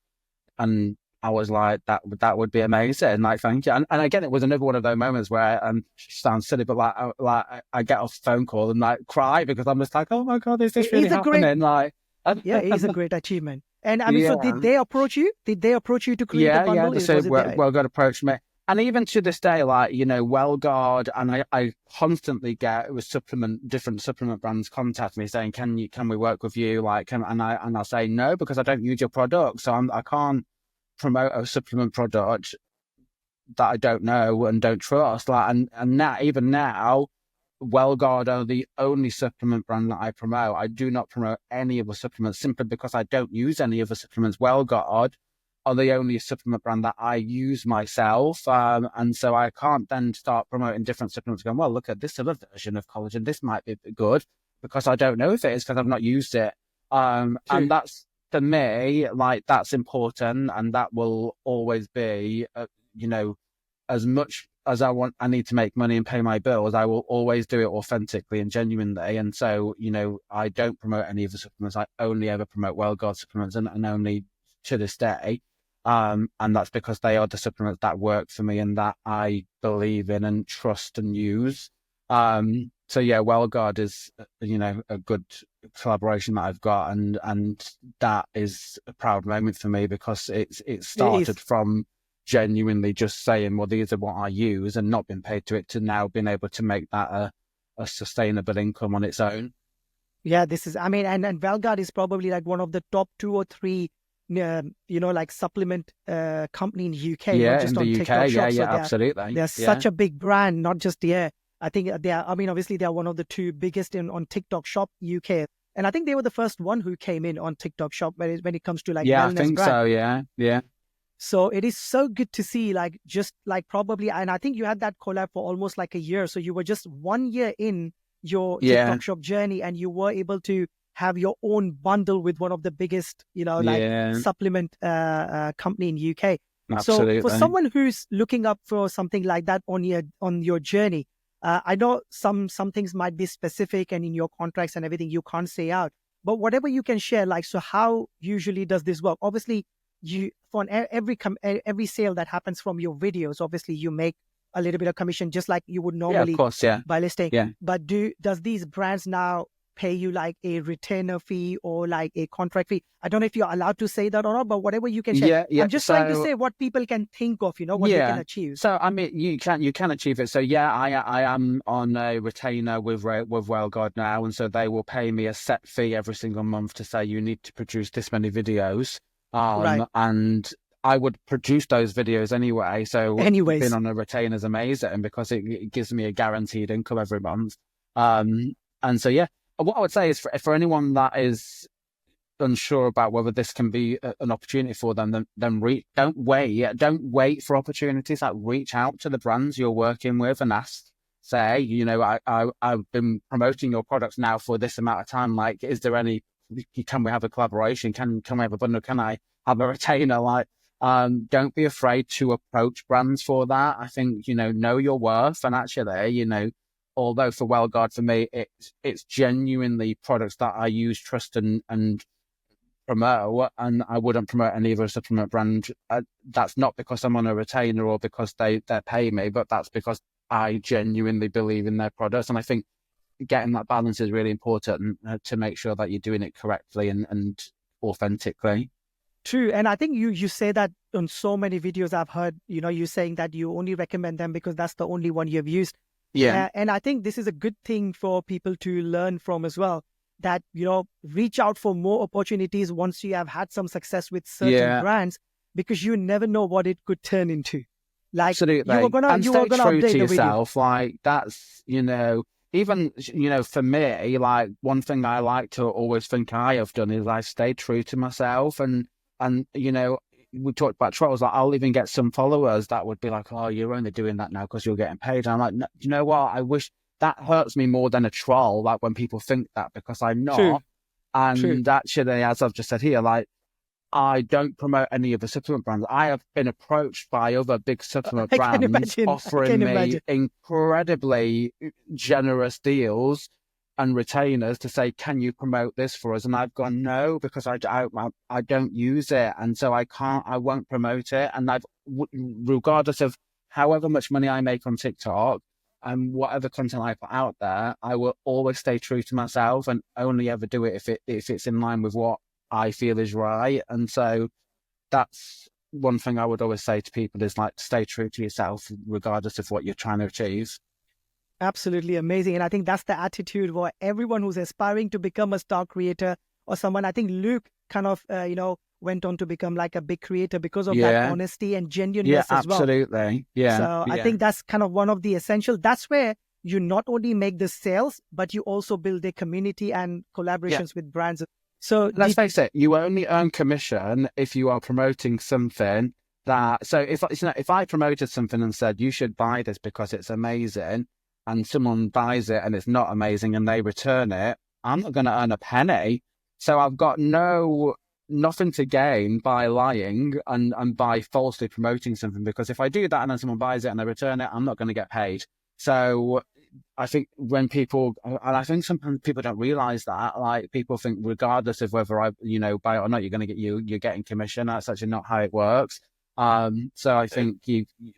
and I was like, that would be amazing. Like, thank you. And again, it was another one of those moments where sounds silly, but I get off a phone call and like cry, because I'm just like, oh my God, is this really happening?
It is a great achievement. And I mean, so did they approach you? Did they approach you to create the bundle?
So Wellguard approached me. And even to this day, like, Wellguard, and I constantly get different supplement brands contact me saying, can we work with you? Like, and I'll say no, because I don't use your product. So I can't promote a supplement product that I don't know and don't trust. Like, and now, even now, Wellguard are the only supplement brand that I promote. I do not promote any other supplements simply because I don't use any other supplements. Wellguard are the only supplement brand that I use myself. And so I can't then start promoting different supplements going, well, look at this other version of collagen. This might be good, because I don't know if it is, because I've not used it. And that's, for me, like, that's important. And that will always be, as much as I need to make money and pay my bills, I will always do it authentically and genuinely. And so, I don't promote any of the supplements. I only ever promote Wellguard supplements, and only to this day. And that's because they are the supplements that work for me and that I believe in and trust and use. So yeah, Wellguard is, a good collaboration that I've got, and that is a proud moment for me, because it started from genuinely just saying, well, these are what I use, and not being paid to it, to now being able to make that a sustainable income on its own.
Yeah, this is, I mean, and Wellguard is probably like one of the top 2 or 3, like supplement company in UK, not
Yeah, in
just
the
on
UK.
TikTok
Yeah,
Shop. So
yeah, absolutely.
they're
Yeah.
such a big brand, not just I think they are, I mean, obviously they are one of the 2 biggest on TikTok Shop UK. And I think they were the first one who came in on TikTok Shop when it comes to like
Yeah, I
wellness
think
brand.
so. Yeah, yeah.
So it is so good to see, like, just like probably, and I think you had that collab for almost like a year. So you were just 1 year in your
Yeah,
TikTok Shop journey, and you were able to have your own bundle with one of the biggest, like
yeah,
supplement company in UK. So for
absolutely.
someone who's looking up for something like that on your journey, I know some things might be specific, and in your contracts and everything you can't say out. But whatever you can share, like, so how usually does this work? Obviously, you for every sale that happens from your videos, obviously you make a little bit of commission, just like you would
Yeah, of
normally
course. Yeah,
by listing.
yeah.
But does these brands now pay you like a retainer fee or like a contract fee? I don't know if you're allowed to say that or not, but whatever you can share.
Yeah, yeah.
I'm just trying to say what people can think of, what they can
Yeah.
achieve.
So I mean, you can achieve it. So yeah, I am on a retainer with Wellguard now, and so they will pay me a set fee every single month to say you need to produce this many videos.
Right.
And I would produce those videos anyway. So being
Anyways,
on a retainer is amazing because it gives me a guaranteed income every month. And so yeah, what I would say is for anyone that is unsure about whether this can be an opportunity for them, then don't wait for opportunities. Like, reach out to the brands you're working with and ask, say, I've been promoting your products now for this amount of time. Like, is there can we have a collaboration? Can we have a bundle? Can I have a retainer? Like, don't be afraid to approach brands for that. I think, know your worth. And actually, although for Wellguard, for me, it's genuinely products that I use, trust, and promote, and I wouldn't promote any other supplement brand. That's not because I'm on a retainer or because they pay me, but that's because I genuinely believe in their products. And I think getting that balance is really important to make sure that you're doing it correctly and authentically.
true. And I think you say that on so many videos I've heard, you saying that you only recommend them because that's the only one you've used.
Yeah.
And I think this is a good thing for people to learn from as well, that, reach out for more opportunities once you have had some success with certain
Yeah.
brands, because you never know what it could turn into. Like,
Absolutely.
you were gonna
And stay true
update
to
the video.
yourself. Like, that's, even, for me, like, one thing I like to always think I have done is I stay true to myself. And we talked about trolls. Like, I'll even get some followers that would be like, "Oh, you're only doing that now because you're getting paid." And I'm like, no, you know what? I wish that hurts me more than a troll. Like, when people think that, because I'm
True,
not.
true.
And actually, as I've just said here, like, I don't promote any of the supplement brands. I have been approached by other big supplement
I can
brands
imagine. I
offering
can
me
imagine.
incredibly generous deals and retainers to say, "Can you promote this for us?" And I've gone, no, because I don't use it. And so I won't promote it. And regardless of however much money I make on TikTok and whatever content I put out there, I will always stay true to myself and only ever do it if it's in line with what I feel is right. And so that's one thing I would always say to people is, like, stay true to yourself regardless of what you're trying to achieve.
Absolutely amazing. And I think that's the attitude for everyone who's aspiring to become a star creator or someone. I think Luke kind of, went on to become like a big creator because of that
Yeah.
honesty and
Yeah,
genuineness as well.
absolutely. Yeah.
So I
Yeah.
think that's kind of one of the essential. That's where you not only make the sales, but you also build a community and
Yeah.
collaborations with brands. So
Let's face it, you only earn commission if you are promoting something so if I promoted something and said, "You should buy this because it's amazing," and someone buys it and it's not amazing and they return it, I'm not going to earn a penny. So I've got nothing to gain by lying and by falsely promoting something, because if I do that and then someone buys it and they return it, I'm not going to get paid. So I think and I think sometimes people don't realize that, like, people think regardless of whether I, buy it or not, you're getting commission. That's actually not how it works. So I think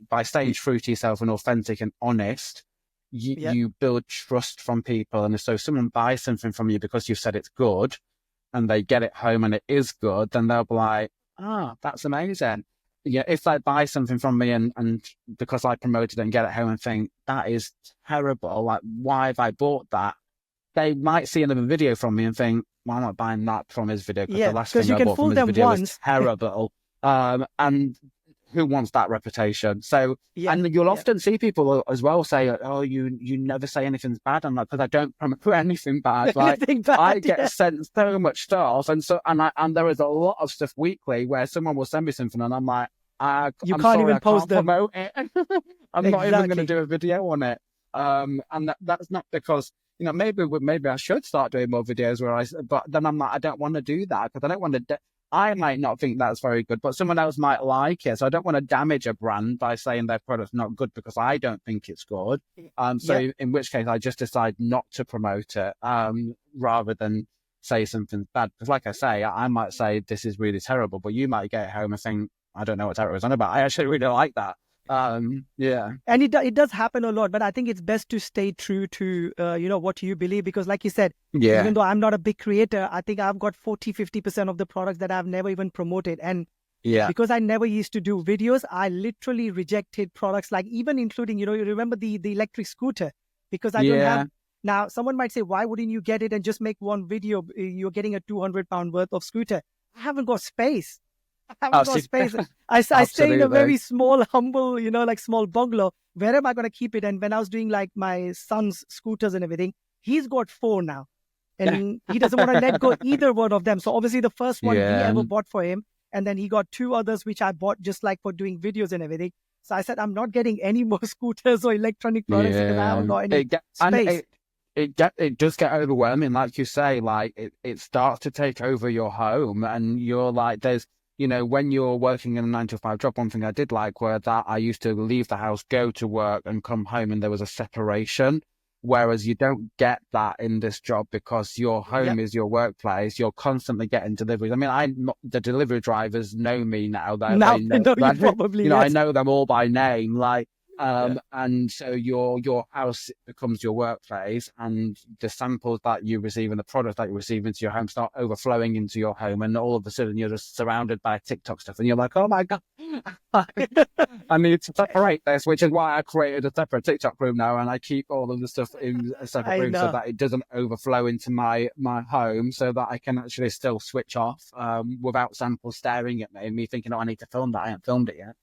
by staying true to yourself and authentic and honest,
yeah,
you build trust from people. And so if someone buys something from you because you've said it's good and they get it home and it is good, then they'll be like, that's amazing. Yeah, if they buy something from me and because I promoted it and get it home and think, that is terrible, like, why have I bought that? they might see another video from me and think, well, I'm not buying that from his video because
Yeah,
the last
because
thing
you
I
can
bought
fool
from his
them
video was
once.
terrible. And who wants that reputation? So,
Yeah,
and you'll
yeah.
often see people as well say, oh, you never say anything's bad. I'm like, because I don't promote anything bad. Like,
Anything bad,
I get
yeah.
sent so much stuff. And there is a lot of stuff weekly where someone will send me something and I'm like, I'm
You can't
sorry,
even
I
post
can't
them.
promote it. I'm not even going to
Exactly.
do a video on it. And that's not because, maybe I should start doing more videos but then I'm like, I don't want to do that because I don't want to, I might not think that's very good, but someone else might like it. So I don't want to damage a brand by saying their product's not good because I don't think it's good. So
Yeah.
in which case I just decide not to promote it, rather than say something bad. Because like I say, I might say this is really terrible, but you might get home and think, I don't know what Tariq was on about. I actually really like that. Yeah.
And it does happen a lot, but I think it's best to stay true to what you believe, because like you said,
Yeah.
even though I'm not a big creator, I think I've got 40-50% of the products that I've never even promoted. And
Yeah.
because I never used to do videos, I literally rejected products, like even including, you remember the electric scooter, because I don't have. Now someone might say, why wouldn't you get it and just make one video? You're getting a 200 pound worth of scooter. I haven't got space. I haven't got space. I stay in a very small, humble, like small bungalow. Where am I going to keep it? And when I was doing like my son's scooters and everything, he's got 4 now. And he doesn't want to let go either one of them. So obviously the first one we ever bought for him. And then he got 2 others, which I bought just like for doing videos and everything. So I said, I'm not getting any more scooters or electronic products because I haven't got any space.
It does get overwhelming, like you say. Like it starts to take over your home, and you're like, there's, when you're working in a 9 to 5 job, one thing I did like were that I used to leave the house, go to work, and come home, and there was a separation. Whereas you don't get that in this job because your home is your workplace. You're constantly getting deliveries. I mean, the delivery drivers know me now. They know
you probably.
I know them all by name. Like, and so your house becomes your workplace, and the samples that you receive and the product that you receive into your home start overflowing into your home, and all of a sudden you're just surrounded by TikTok stuff, and you're like, oh my God, I need to separate this, which is why I created a separate TikTok room now, and I keep all of the stuff in a separate room so that it doesn't overflow into my home, so that I can actually still switch off without samples staring at me and me thinking, oh, I need to film that. I haven't filmed it yet.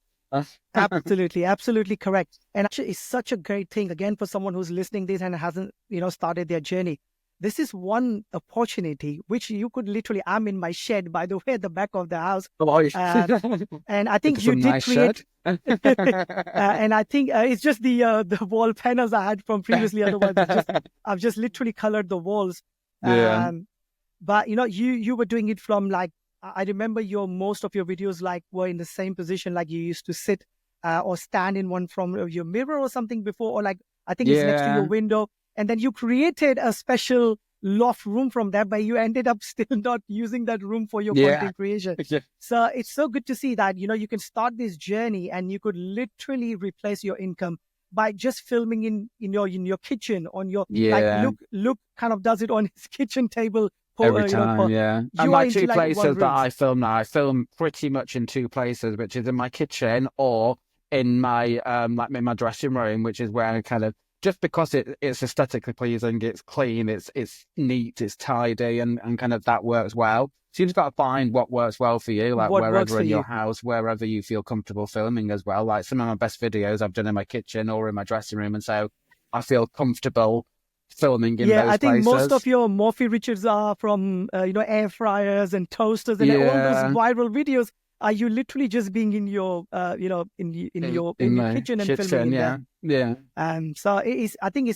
Absolutely correct. And actually, it's such a great thing, again, for someone who's listening this and hasn't, started their journey. This is one opportunity which you could literally, I'm in my shed, by the way, at the back of the house. And I think you did create, and I think it's just the wall panels I had from previously. Otherwise, I've just literally colored the walls. But, you were doing it from like, I remember most of your videos were in the same position, like you used to sit or stand in one from your mirror or something before, or like I think it's next to your window. And then you created a special loft room from that, but you ended up still not using that room for your content creation. So it's so good to see that, you can start this journey and you could literally replace your income by just filming in your kitchen on your, like Luke kind of does it on his kitchen table.
Every time, and my 2 places that I film now, I film pretty much in 2 places, which is in my kitchen or in my in my dressing room, which is where I kind of, just because it's aesthetically pleasing, it's clean, it's neat, it's tidy, and kind of that works well. So you just got to find what works well for you, like wherever in your house, wherever you feel comfortable filming as well. Like some of my best videos I've done in my kitchen or in my dressing room, and so I feel comfortable filming in those places.
I think most of your Morphy Richards are from air fryers and toasters and all those viral videos. Are you literally just being in your in your kitchen and filming in there? So it is. I think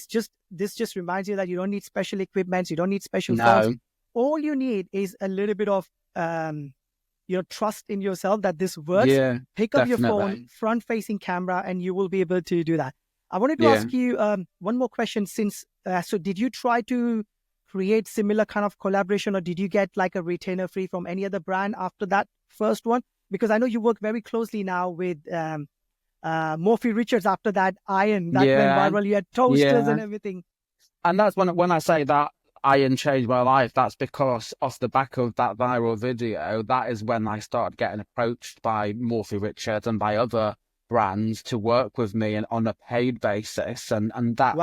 this just reminds you that you don't need special equipment. You don't need special phones. All you need is a little bit of trust in yourself that this works. Pick up your phone, front-facing camera, and you will be able to do that. I wanted to ask you one more question. Since so did you try to create similar kind of collaboration, or did you get like a retainer fee from any other brand after that first one? Because I know you work very closely now with Morphy Richards after that iron that went viral. You had toasters and everything.
And that's when I say that iron changed my life, that's because off the back of that viral video, that is when I started getting approached by Morphy Richards and by other brands to work with me and on a paid basis, and that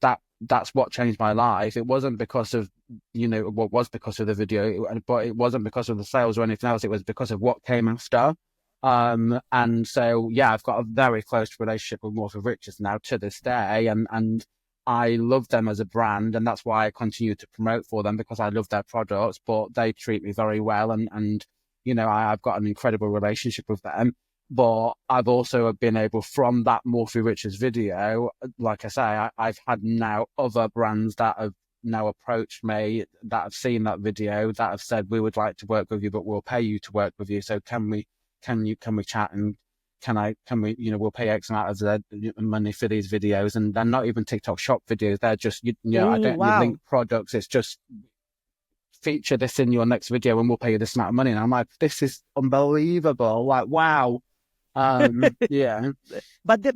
that that's what changed my life. It wasn't because of, what was because of the video, but it wasn't because of the sales or anything else. It was because of what came after. And so, yeah, I've got a very close relationship with Morphy Riches now to this day. And I love them as a brand. And that's why I continue to promote for them, because I love their products, but they treat me very well. And I've got an incredible relationship with them. But I've also been able, from that Morphy Riches video, like I say, I've had now other brands that have now approached me, that have seen that video, that have said, we would like to work with you, but we'll pay you to work with you. So can we chat, and we'll pay X amount of the money for these videos. And they're not even TikTok shop videos. They're just, I don't link products. It's just, feature this in your next video and we'll pay you this amount of money. And I'm like, this is unbelievable. Like, wow. Yeah.
But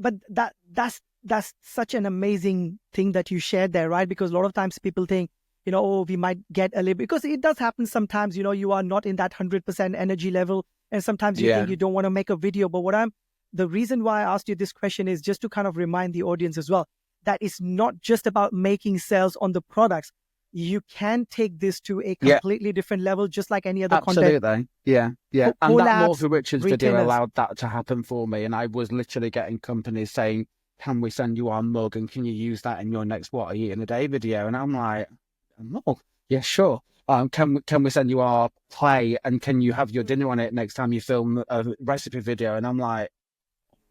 that's such an amazing thing that you shared there, right? Because a lot of times people think, we might get a little, because it does happen sometimes, you are not in that 100% energy level. And sometimes you think you don't want to make a video. But the reason why I asked you this question is just to kind of remind the audience as well, that it's not just about making sales on the products. You can take this to a completely different level, just like any other content.
Absolutely. Yeah. And
COLLABs,
that Morphy Riches video
retailers.
allowed that to happen for me. And I was literally getting companies saying, can we send you our mug and can you use that in your next What I Eat in a Day video? And I'm like, oh, yeah, sure. Can we send you our play and can you have your dinner on it next time you film a recipe video? And I'm like,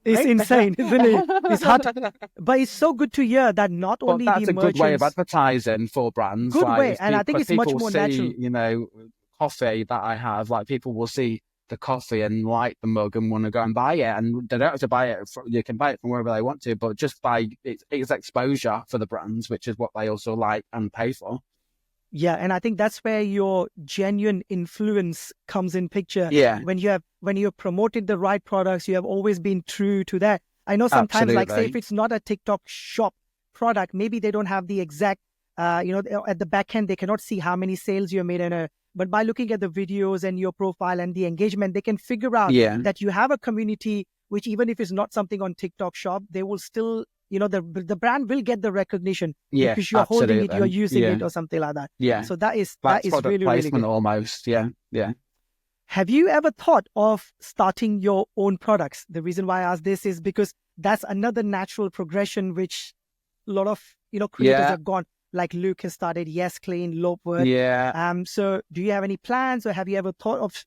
it's insane, isn't it? It's hard, but it's so good to hear that not only
that's
the
a
merchants,
good way of advertising for brands.
Good
like,
way, and I think it's much more natural.
Coffee that I have, like people will see the coffee and like the mug and want to go and buy it, and they don't have to buy it. You can buy it from wherever they want to, but just by it's exposure for the brands, which is what they also like and pay for.
Yeah, and I think that's where your genuine influence comes in picture.
Yeah.
When you've promoted the right products, you have always been true to that. I know sometimes, like say if it's not a TikTok shop product, maybe they don't have the exact, at the back end, they cannot see how many sales you made but by looking at the videos and your profile and the engagement, they can figure out that you have a community, which even if it's not something on TikTok shop, they will still, the brand will get the recognition because you're holding it, you're using it or something like that.
Yeah.
So that is
product
really,
placement
really good.
Almost. Yeah.
Have you ever thought of starting your own products? The reason why I ask this is because that's another natural progression, which a lot of, creators have gone. Like Luke has started Yes Clean, Lopeword.
Yeah.
So do you have any plans, or have you ever thought of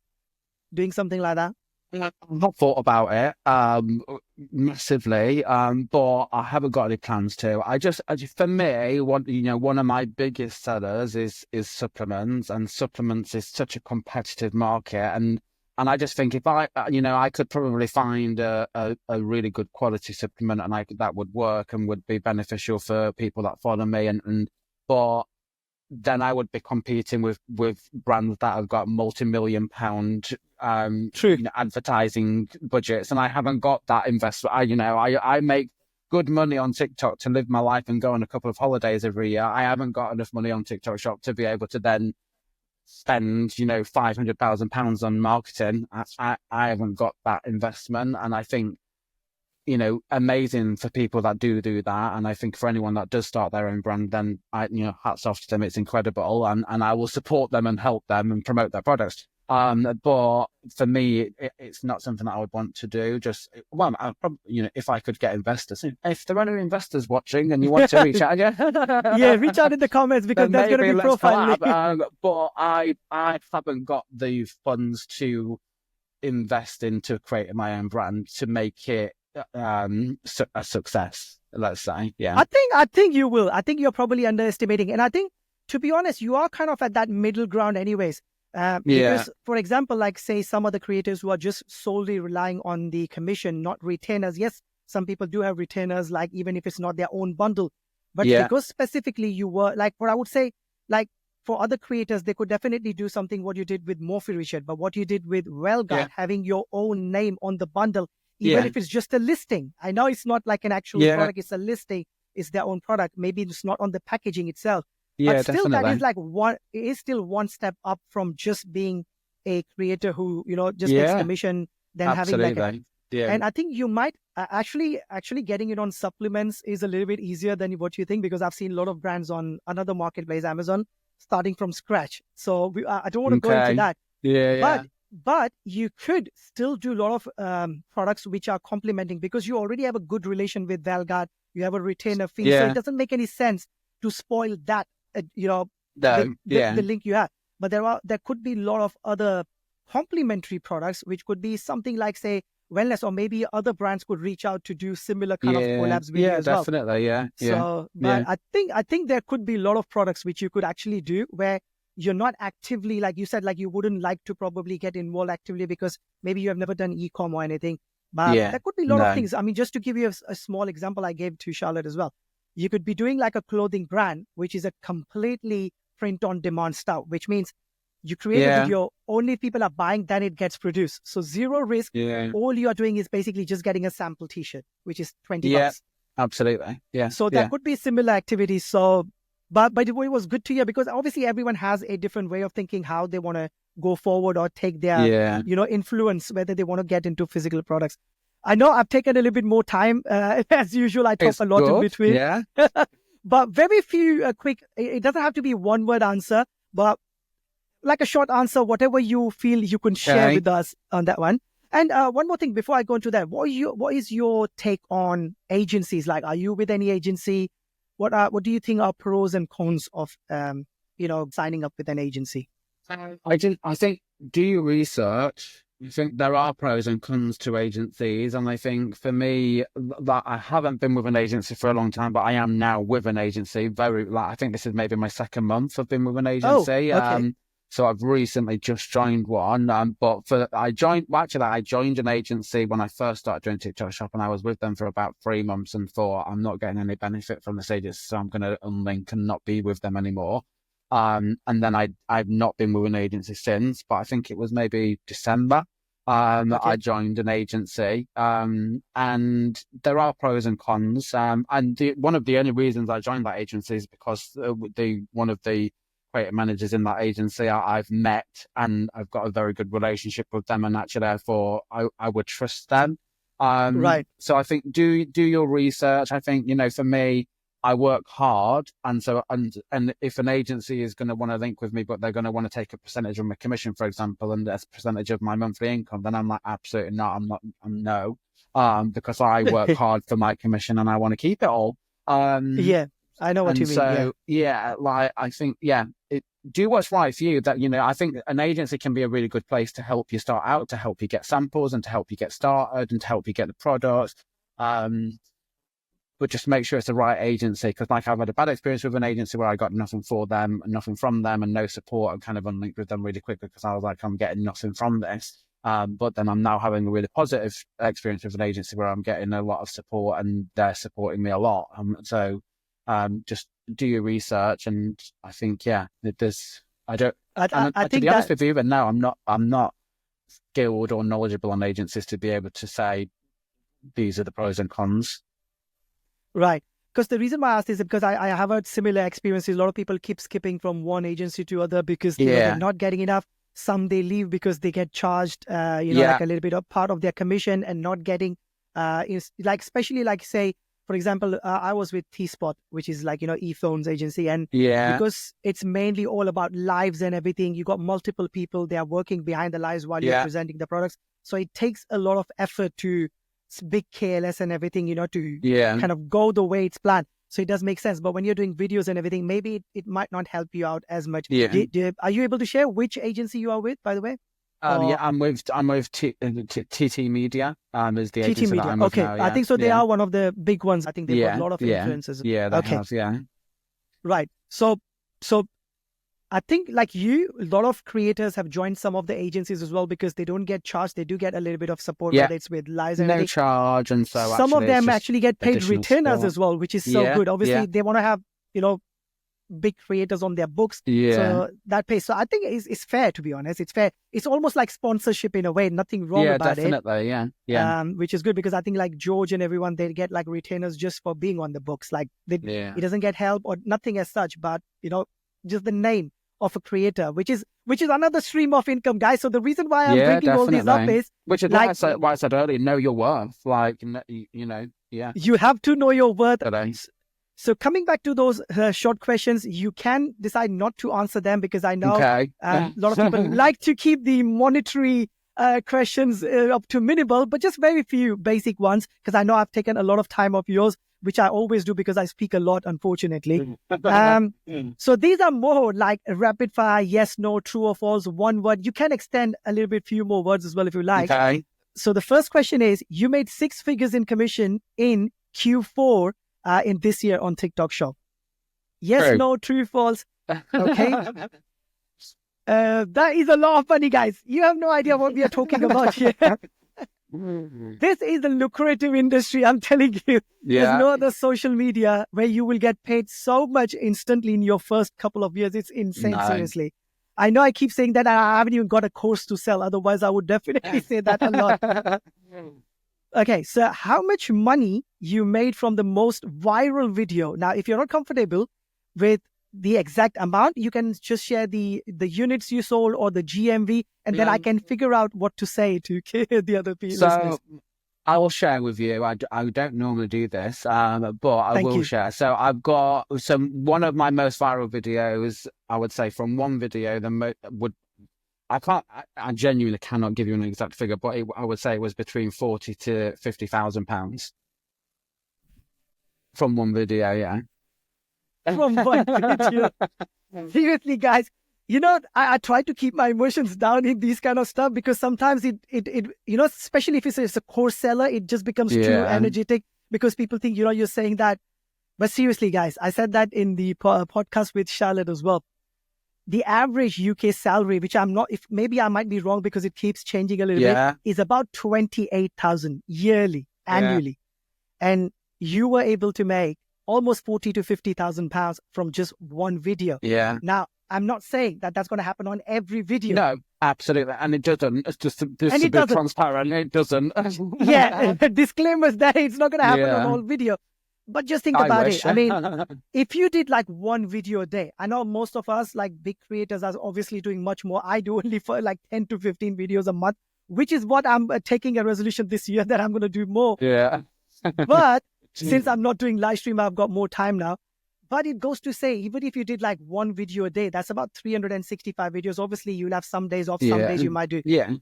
doing something like that?
I've not thought about it massively, but I haven't got any plans to. For me, one of my biggest sellers is supplements, and supplements is such a competitive market, and I just think if I could probably find a really good quality supplement, and that would work and would be beneficial for people that follow me, but then I would be competing with brands that have got multi-million-pound advertising budgets, and I haven't got that investment. I make good money on TikTok to live my life and go on a couple of holidays every year. I haven't got enough money on TikTok Shop to be able to then spend £500,000 on marketing. I haven't got that investment, and I think amazing for people that do that. And I think for anyone that does start their own brand, then hats off to them. It's incredible. And I will support them and help them and promote their products. But for me, it's not something that I would want to do. I'll probably, if I could get investors, if there are any investors watching and you want to reach out,
reach out in the comments, because that's going to be profiling.
But I haven't got the funds to invest into creating my own brand to make it a success, let's say.
I think you will. I think you're probably underestimating, and I think, to be honest, you are kind of at that middle ground anyways. Because, for example, like say some of the creators who are just solely relying on the commission, not retainers. Yes, some people do have retainers, like even if it's not their own bundle, but because specifically you were like, what I would say, like for other creators, they could definitely do something what you did with Morphy Richard, but what you did with Wellguard, having your own name on the bundle. Even if it's just a listing. I know it's not like an actual product, it's a listing, it's their own product. Maybe it's not on the packaging itself. But still,
definitely.
It is still one step up from just being a creator who, just makes commission, then
Absolutely.
having like and I think you might Actually getting it on supplements is a little bit easier than what you think, because I've seen a lot of brands on another marketplace, Amazon, starting from scratch. So I don't want to go into that. But you could still do a lot of products which are complementing, because you already have a good relation with Wellguard. You have a retainer fee, so it doesn't make any sense to spoil that. The link you have. But there could be a lot of other complementary products, which could be something like, say, wellness, or maybe other brands could reach out to do similar kind of collabs with you as well.
Definitely,
So, but I think there could be a lot of products which you could actually do where you're not actively, like you said, like you wouldn't like to probably get involved actively because maybe you have never done e-com or anything. But there could be a lot of things. I mean, just to give you a small example I gave to Charlotte as well. You could be doing like a clothing brand, which is a completely print on demand style, which means you create a video, only people are buying, then it gets produced. So zero risk. All you are doing is basically just getting a sample t-shirt, which is $20.
Absolutely. So
there could be similar activities. So, but it was good to hear, because obviously everyone has a different way of thinking how they want to go forward or take their, influence, whether they want to get into physical products. I know I've taken a little bit more time. As usual, I talk a lot in between. But very few quick, it doesn't have to be one word answer, but like a short answer, whatever you feel you can share with us on that one. And one more thing before I go into that, what is your take on agencies? Like, are you with any agency? What do you think are pros and cons of signing up with an agency?
I think do your research. I think there are pros and cons to agencies, and I think for me that I haven't been with an agency for a long time, but I am now with an agency. I think this is maybe my second month I've been with an agency. So I've recently just joined one. I joined an agency when I first started doing TikTok Shop, and I was with them for about 3 months and thought, I'm not getting any benefit from this agency, so I'm going to unlink and not be with them anymore. And then I've not been with an agency since, but I think it was maybe December that I joined an agency. And there are pros and cons. And one of the only reasons I joined that agency is because one of the creative managers in that agency I've met, and I've got a very good relationship with them, and actually therefore I would trust them. So I think do your research. I think, for me, I work hard, and if an agency is going to want to link with me, but they're going to want to take a percentage of my commission, for example, and that's a percentage of my monthly income, then I'm like, absolutely not. I'm no, because I work hard for my commission and I want to keep it all.
I know what you mean.
So I think do what's right for you. That I think an agency can be a really good place to help you start out, to help you get samples, and to help you get started, and to help you get the products. But just make sure it's the right agency, because I've had a bad experience with an agency where I got nothing for them, and nothing from them, and no support, and kind of unlinked with them really quickly because I was like, I'm getting nothing from this. But then I'm now having a really positive experience with an agency where I'm getting a lot of support, and they're supporting me a lot. Just do your research, and I think to be honest with you, even now I'm not skilled or knowledgeable on agencies to be able to say these are the pros and cons.
Right. Because the reason why I asked is because I have had similar experiences. A lot of people keep skipping from one agency to other because they're not getting enough. Some they leave because they get charged, like a little bit of part of their commission, and not getting, especially say, for example, I was with T-Spot, which is ePhone's agency. And because it's mainly all about lives and everything, you got multiple people, they are working behind the lives while you're presenting the products. So it takes a lot of effort to big KLS and everything, to kind of go the way it's planned. So it does make sense. But when you're doing videos and everything, maybe it might not help you out as much. Are you able to share which agency you are with, by the way?
I'm with TT Media. Is the agency that I'm with now,
I think so. They are one of the big ones. I think they've got a lot of influencers.
They have.
Right. So I think like you, a lot of creators have joined some of the agencies as well because they don't get charged. They do get a little bit of support, whether it's with lives and everything.
Charge, and so
some of them actually get paid retainers as well, which is so good. Obviously, they want to have big creators on their books, so that pays. So I think it's fair, to be honest. It's fair. It's almost like sponsorship in a way. Nothing wrong about
definitely,
it. Which is good, because I think like George and everyone, they get like retainers just for being on the books. Like it doesn't get help or nothing as such, but just the name of a creator, which is another stream of income, guys. So the reason why I'm
Yeah,
bringing all these up
definitely.
is
Which is
like
why I said earlier, know your worth. Like, you know, yeah.
you have to know your worth.
Today.
So coming back to those short questions, you can decide not to answer them because I know
Okay.
a lot of people like to keep the monetary questions up to minimal, but just very few basic ones, because I know I've taken a lot of time of yours, which I always do because I speak a lot, unfortunately. So these are more like a rapid fire, yes, no, true or false, one word. You can extend a little bit, few more words as well if you like.
Okay.
So the first question is, you made 6 figures in commission in Q4 in this year on TikTok Shop. Yes,
True.
no, true, false. Okay. That is a lot of money, guys. You have no idea what we are talking about here. This is a lucrative industry, I'm telling you.
Yeah.
There's no other social media where you will get paid so much instantly in your first couple of years. It's insane,
No.
seriously. I know I keep saying that, and I haven't even got a course to sell. Otherwise, I would definitely say that a lot. Okay, so how much money you made from the most viral video? Now, if you're not comfortable with the exact amount, you can just share the units you sold or the GMV, and then I can figure out what to say to the other people.
So I will share with you. I don't normally do this, but I
Thank
will
you.
share. So I've got one of my most viral videos. I would say from one video, I genuinely cannot give you an exact figure, but I would say it was between 40 to 50,000 pounds from one video. Yeah.
From one video. Seriously, guys, you know, I try to keep my emotions down in these kind of stuff because sometimes it you know, especially if it's a course seller, it just becomes too energetic because people think, you know, you're saying that. But seriously, guys, I said that in the podcast with Charlotte as well. The average UK salary, which I'm not, if maybe I might be wrong because it keeps changing a little bit, is about 28,000 yearly, annually. And you were able to make almost 40 to 50,000 pounds from just one video.
Yeah.
Now, I'm not saying that that's going to happen on every video.
No, absolutely. And it doesn't. It's just to be transparent. It doesn't.
Yeah. Disclaimers that it's not going to happen on all video. But just think about it. I mean, if you did like one video a day, I know most of us, like big creators, are obviously doing much more. I do only for like 10 to 15 videos a month, which is what I'm taking a resolution this year that I'm going to do more.
Yeah.
But since I'm not doing live stream, I've got more time now. But it goes to say, even if you did like one video a day, that's about 365 videos. Obviously, you'll have some days off, some days you might do.
Yeah.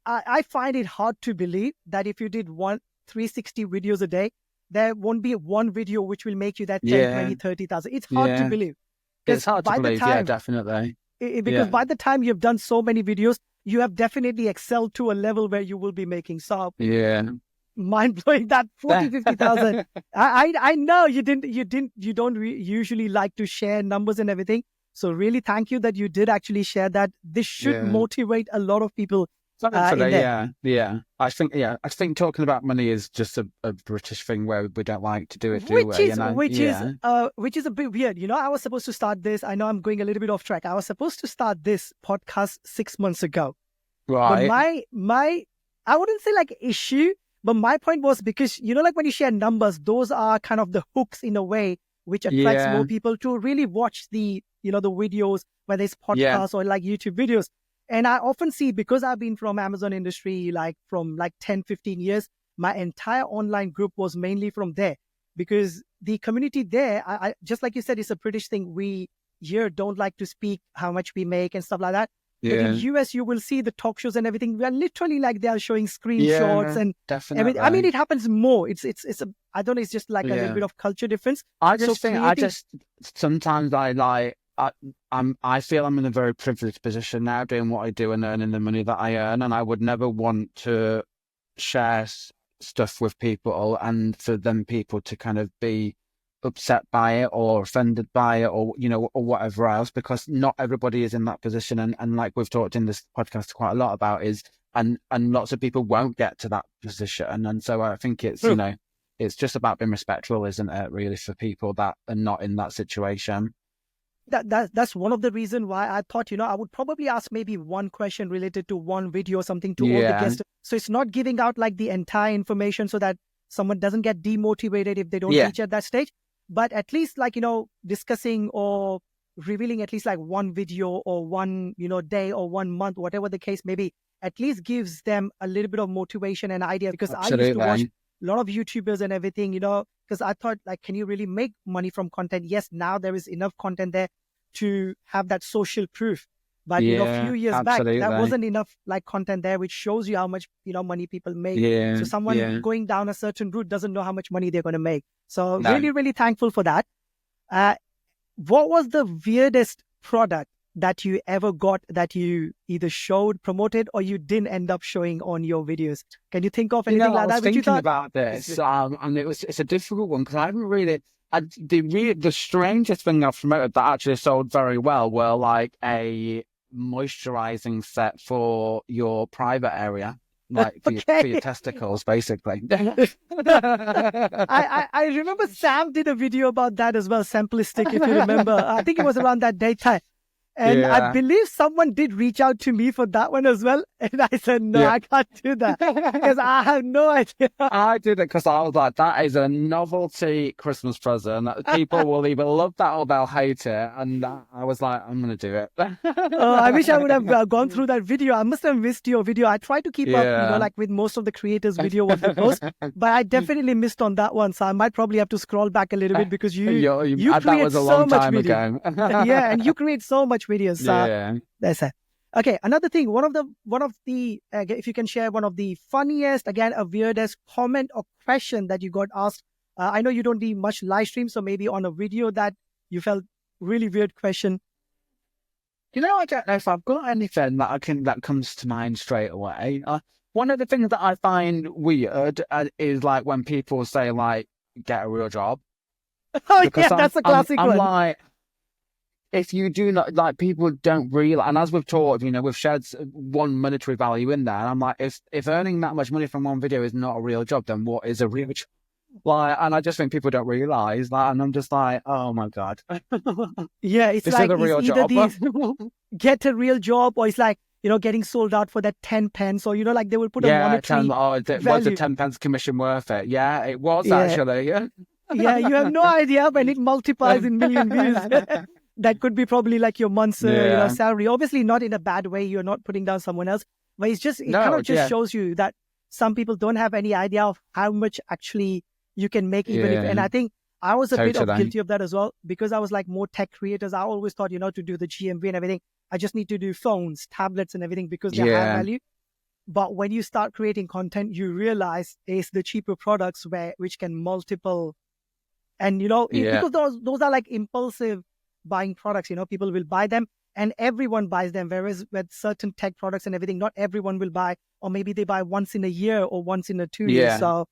I find it hard to believe that if you did 360 videos a day, there won't be one video which will make you that 10, 20, 30,000. It's hard to believe.
It's hard to believe, definitely.
Because by the time you've done so many videos, you have definitely excelled to a level where you will be making mind-blowing, that 40, 50,000. I know you don't usually like to share numbers and everything. So really thank you that you did actually share that. This should motivate a lot of people. I think talking about money is just a British thing where we don't like to do it, which is a bit weird. You know, I was supposed to start this. I know I'm going a little bit off track. I was supposed to start this podcast 6 months ago.
Right.
But my I wouldn't say like issue, but my point was because, you know, like when you share numbers, those are kind of the hooks in a way which attracts more people to really watch the, you know, the videos, whether it's podcasts or like YouTube videos. And I often see, because I've been from Amazon industry, like from like 10, 15 years, my entire online group was mainly from there because the community there, I just like you said, it's a British thing. We here don't like to speak how much we make and stuff like that. But in US, you will see the talk shows and everything. We are literally like they are showing screenshots and everything. I mean, it happens more. I don't know. It's just like a little bit of culture difference.
Sometimes I feel I'm in a very privileged position now doing what I do and earning the money that I earn. And I would never want to share stuff with people and for them people to kind of be upset by it or offended by it or, you know, or whatever else, because not everybody is in that position. And like we've talked in this podcast quite a lot about and lots of people won't get to that position. And so I think it's, you know, it's just about being respectful, isn't it, really, for people that are not in that situation.
That's one of the reasons why I thought, you know, I would probably ask maybe one question related to one video or something to all the guests. So it's not giving out like the entire information so that someone doesn't get demotivated if they don't reach at that stage. But at least like, you know, discussing or revealing at least like one video or one, day or 1 month, whatever the case may be, at least gives them a little bit of motivation and idea. Because I used to watch a lot of YouTubers and everything, because I thought, like, can you really make money from content? Yes, now there is enough content there to have that social proof. But, a few years back, that wasn't enough like content there, which shows you how much, money people make. So someone going down a certain route doesn't know how much money they're going to make. So really, really thankful for that. What was the weirdest product that you ever got that you either showed, promoted, or you didn't end up showing on your videos? Can you think of anything like that?
I was thinking about this, and it's a difficult one because I haven't really. The strangest thing I've promoted that actually sold very well were like a moisturizing set for your private area. Like for your testicles, basically.
I remember Sam did a video about that as well, Simplistic, if you remember. I think it was around that daytime. And I believe someone did reach out to me for that one as well. And I said, no, I can't do that because I have no idea.
I did it because I was like, that is a novelty Christmas present. People will either love that or they'll hate it. And I was like, I'm going to do it.
I wish I would have gone through that video. I must have missed your video. I tried to keep up, like with most of the creators' video what they post. But I definitely missed on that one. So I might probably have to scroll back a little bit because you create so much video. Yeah, and you create so much videos. That's it. Okay, another thing, one of the if you can share one of the funniest, again, a weirdest comment or question that you got asked. I know you don't do much live stream, so maybe on a video that you felt really weird question.
I don't know if I've got anything that comes to mind straight away. One of the things that I find weird is like when people say like, get a real job.
Oh, because that's a classic one.
I'm like, if you do not, like, people don't realize, and as we've talked, we've shared one monetary value in there, and I'm like, if earning that much money from one video is not a real job, then what is a real job? Like, and I just think people don't realize that, and I'm just like, oh my God.
Yeah, it's
this
like,
is a real job.
Get a real job, or it's like, getting sold out for that 10 pence, or, like they will put a monetary value.
Was the 10 pence commission worth it? Yeah, it was actually. Yeah,
you have no idea when it multiplies in million views. That could be probably like your month's salary. Obviously not in a bad way. You're not putting down someone else. But it kind of just shows you that some people don't have any idea of how much actually you can make even if. And I think I was a bit guilty of that as well because I was like more tech creators. I always thought, to do the GMV and everything, I just need to do phones, tablets and everything because they have value. But when you start creating content, you realize it's the cheaper products which can multiple. And, because those are like impulsive buying products, people will buy them and everyone buys them. Whereas with certain tech products and everything, not everyone will buy, or maybe they buy once in a year or once in 2 years. So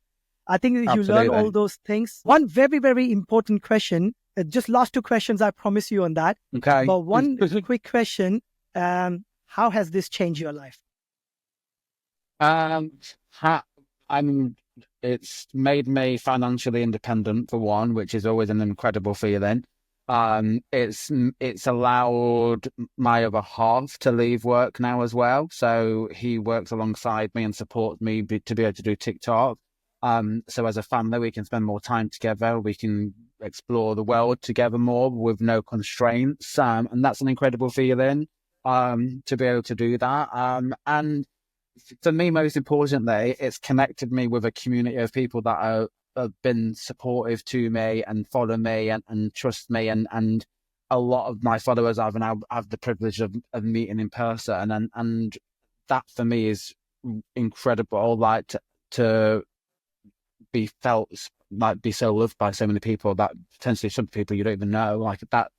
I think you learn all those things. One very, very important question, just last 2 questions, I promise you on that.
Okay.
But one quick question, how has this changed your life?
It's made me financially independent for one, which is always an incredible feeling. It's allowed my other half to leave work now as well. So he works alongside me and supports me to be able to do TikTok. So as a family, we can spend more time together. We can explore the world together more with no constraints. And that's an incredible feeling, to be able to do that. And for me, most importantly, it's connected me with a community of people that have been supportive to me and follow me and trust me. And a lot of my followers I've now have the privilege of meeting in person. And that for me is incredible, like to be felt, like be so loved by so many people that potentially some people you don't even know, like that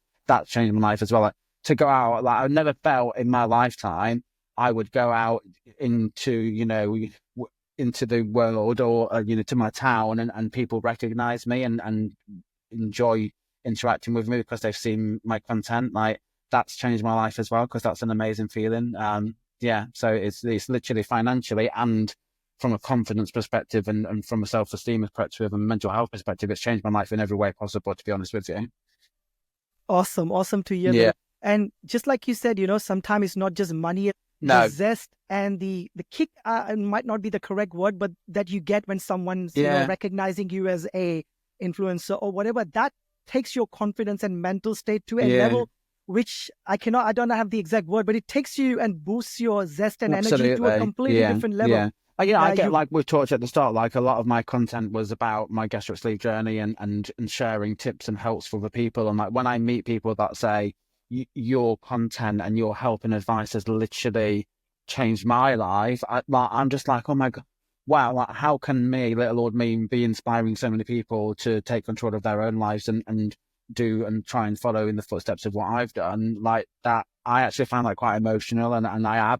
changed my life as well. Like, to go out, like I've never felt in my lifetime I would go out into, into the world or, to my town and people recognize me and enjoy interacting with me because they've seen my content. Like, that's changed my life as well because that's an amazing feeling. So it's literally financially and from a confidence perspective and from a self-esteem perspective and mental health perspective, it's changed my life in every way possible, to be honest with you.
Awesome to hear that. And just like you said, sometimes it's not just money. The zest and the kick might not be the correct word, but that you get when someone's recognizing you as a influencer or whatever, that takes your confidence and mental state to a level which I don't have the exact word, but it takes you and boosts your zest and energy to a
Absolutely.
completely
Yeah.
different level.
Yeah. I get,
You,
like we talked at the start, like a lot of my content was about my gastric sleeve journey and sharing tips and helps for other people. And like when I meet people that say your content and your help and advice has literally changed my life, I'm just like, oh my God, wow, like, how can me, little old me, be inspiring so many people to take control of their own lives and do and try and follow in the footsteps of what I've done? Like that, I actually find that quite emotional, and I have,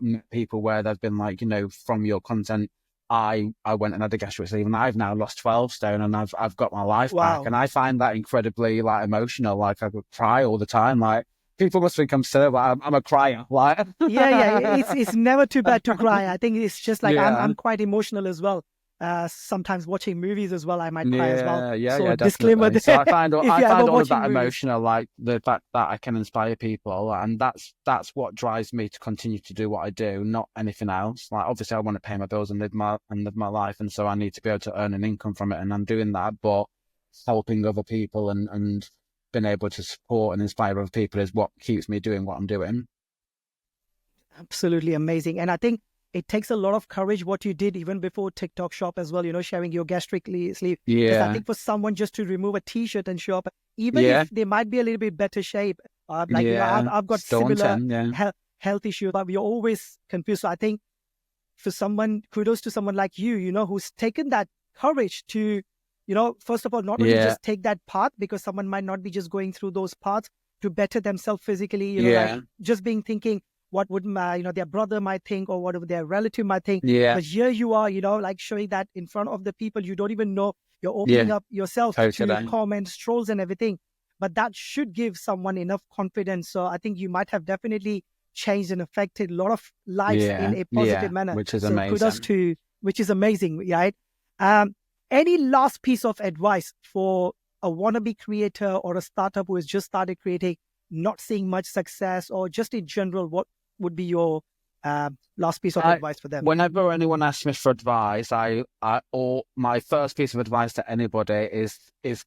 met people where they've been like, from your content, I went and had a gastric sleeve, and I've now lost 12 stone, and I've got my life back,
wow.
and I find that incredibly like emotional. Like I could cry all the time. Like people must think I'm silly, but I'm a crier. Like
Yeah. It's never too bad to cry. I think it's just like
yeah.
I'm quite emotional as well. Sometimes watching movies as well, I might cry as well.
Yeah,
So
yeah,
disclaimer
definitely. So
there.
I find
If you're ever
all of
watching
that
movies.
emotional, like the fact that I can inspire people, and that's what drives me to continue to do what I do, not anything else. Like obviously, I want to pay my bills and live my life, and so I need to be able to earn an income from it, and I'm doing that. But helping other people and being able to support and inspire other people is what keeps me doing what I'm doing.
Absolutely amazing. And I think it takes a lot of courage what you did even before TikTok shop as well, sharing your gastric sleeve. Because I
Yeah,
think for someone just to remove a t-shirt and show up, even
yeah,
if they might be a little bit better shape,
yeah.
I've got
It's
similar
daunting. Yeah,
health issues, but we're always confused. So I think for someone, kudos to someone like you, who's taken that courage to, first of all, not only
yeah,
just take that path, because someone might not be just going through those paths to better themselves physically, like
yeah,
just being thinking, what would their brother might think or what their relative might think.
yeah,
But here you are, like showing that in front of the people you don't even know. You're opening
yeah.
up yourself to
Totally.
comments, trolls, and everything. But that should give someone enough confidence. So I think you might have definitely changed and affected a lot of lives in
Yeah,
a positive
yeah,
manner.
which is
So kudos
amazing.
to, which is amazing, right? Any last piece of advice for a wannabe creator or a startup who has just started creating, not seeing much success, or just in general, what would be your last piece of advice for them?
Whenever anyone asks me for advice, or my first piece of advice to anybody is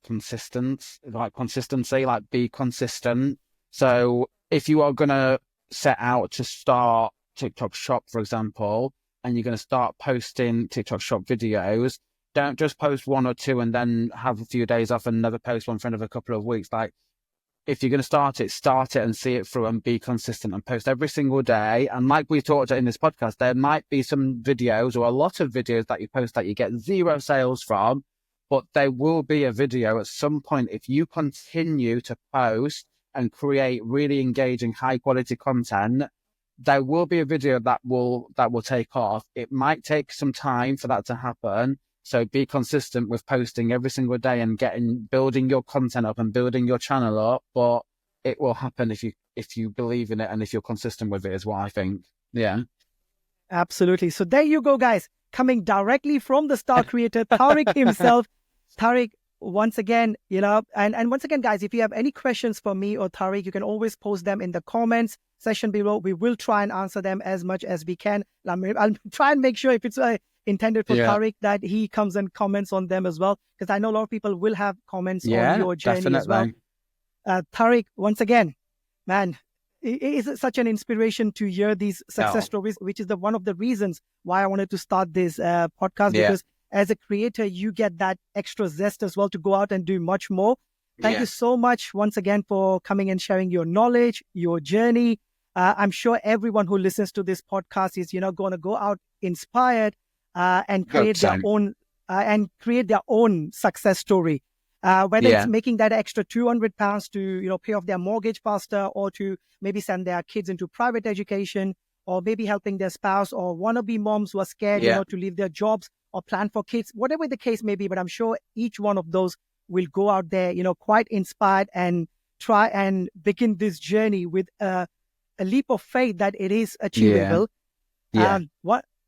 consistency, like be consistent. So if you are gonna set out to start TikTok Shop, for example, and you're gonna start posting TikTok Shop videos, don't just post one or two and then have a few days off and never post one for another couple of weeks. Like if you're going to start it and see it through and be consistent and post every single day. And like we talked in this podcast, there might be some videos or a lot of videos that you post that you get zero sales from, but there will be a video at some point if you continue to post and create really engaging, high quality content. There will be a video that will take off. It might take some time for that to happen. So be consistent with posting every single day and building your content up and building your channel up. But it will happen if you believe in it and if you're consistent with it, is what I think. Yeah.
Absolutely. So there you go, guys. Coming directly from the star creator, Tariq himself. Tariq, once again, and once again, guys, if you have any questions for me or Tariq, you can always post them in the comments section below. We will try and answer them as much as we can. I'll try and make sure if it's intended for Tariq that he comes and comments on them as well, because I know a lot of people will have comments on your journey as well. Tariq, once again, man, it is such an inspiration to hear these success stories, which is one of the reasons why I wanted to start this podcast, because as a creator, you get that extra zest as well to go out and do much more. Thank you so much once again for coming and sharing your knowledge, your journey. I'm sure everyone who listens to this podcast is, going to go out inspired and create their own success story. Whether it's making that extra £200 to pay off their mortgage faster, or to maybe send their kids into private education, or maybe helping their spouse or wannabe moms who are scared to leave their jobs or plan for kids, whatever the case may be. But I'm sure each one of those will go out there quite inspired and try and begin this journey with a leap of faith that it is achievable. Thank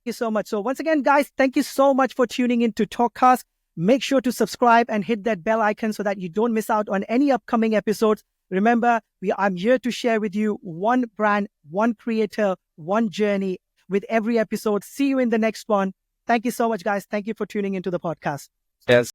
you so much. So once again, guys, thank you so much for tuning in to Talkcast. Make sure to subscribe and hit that bell icon so that you don't miss out on any upcoming episodes. Remember, I'm here to share with you one brand, one creator, one journey with every episode. See you in the next one. Thank you so much, guys. Thank you for tuning into the podcast.
Yes.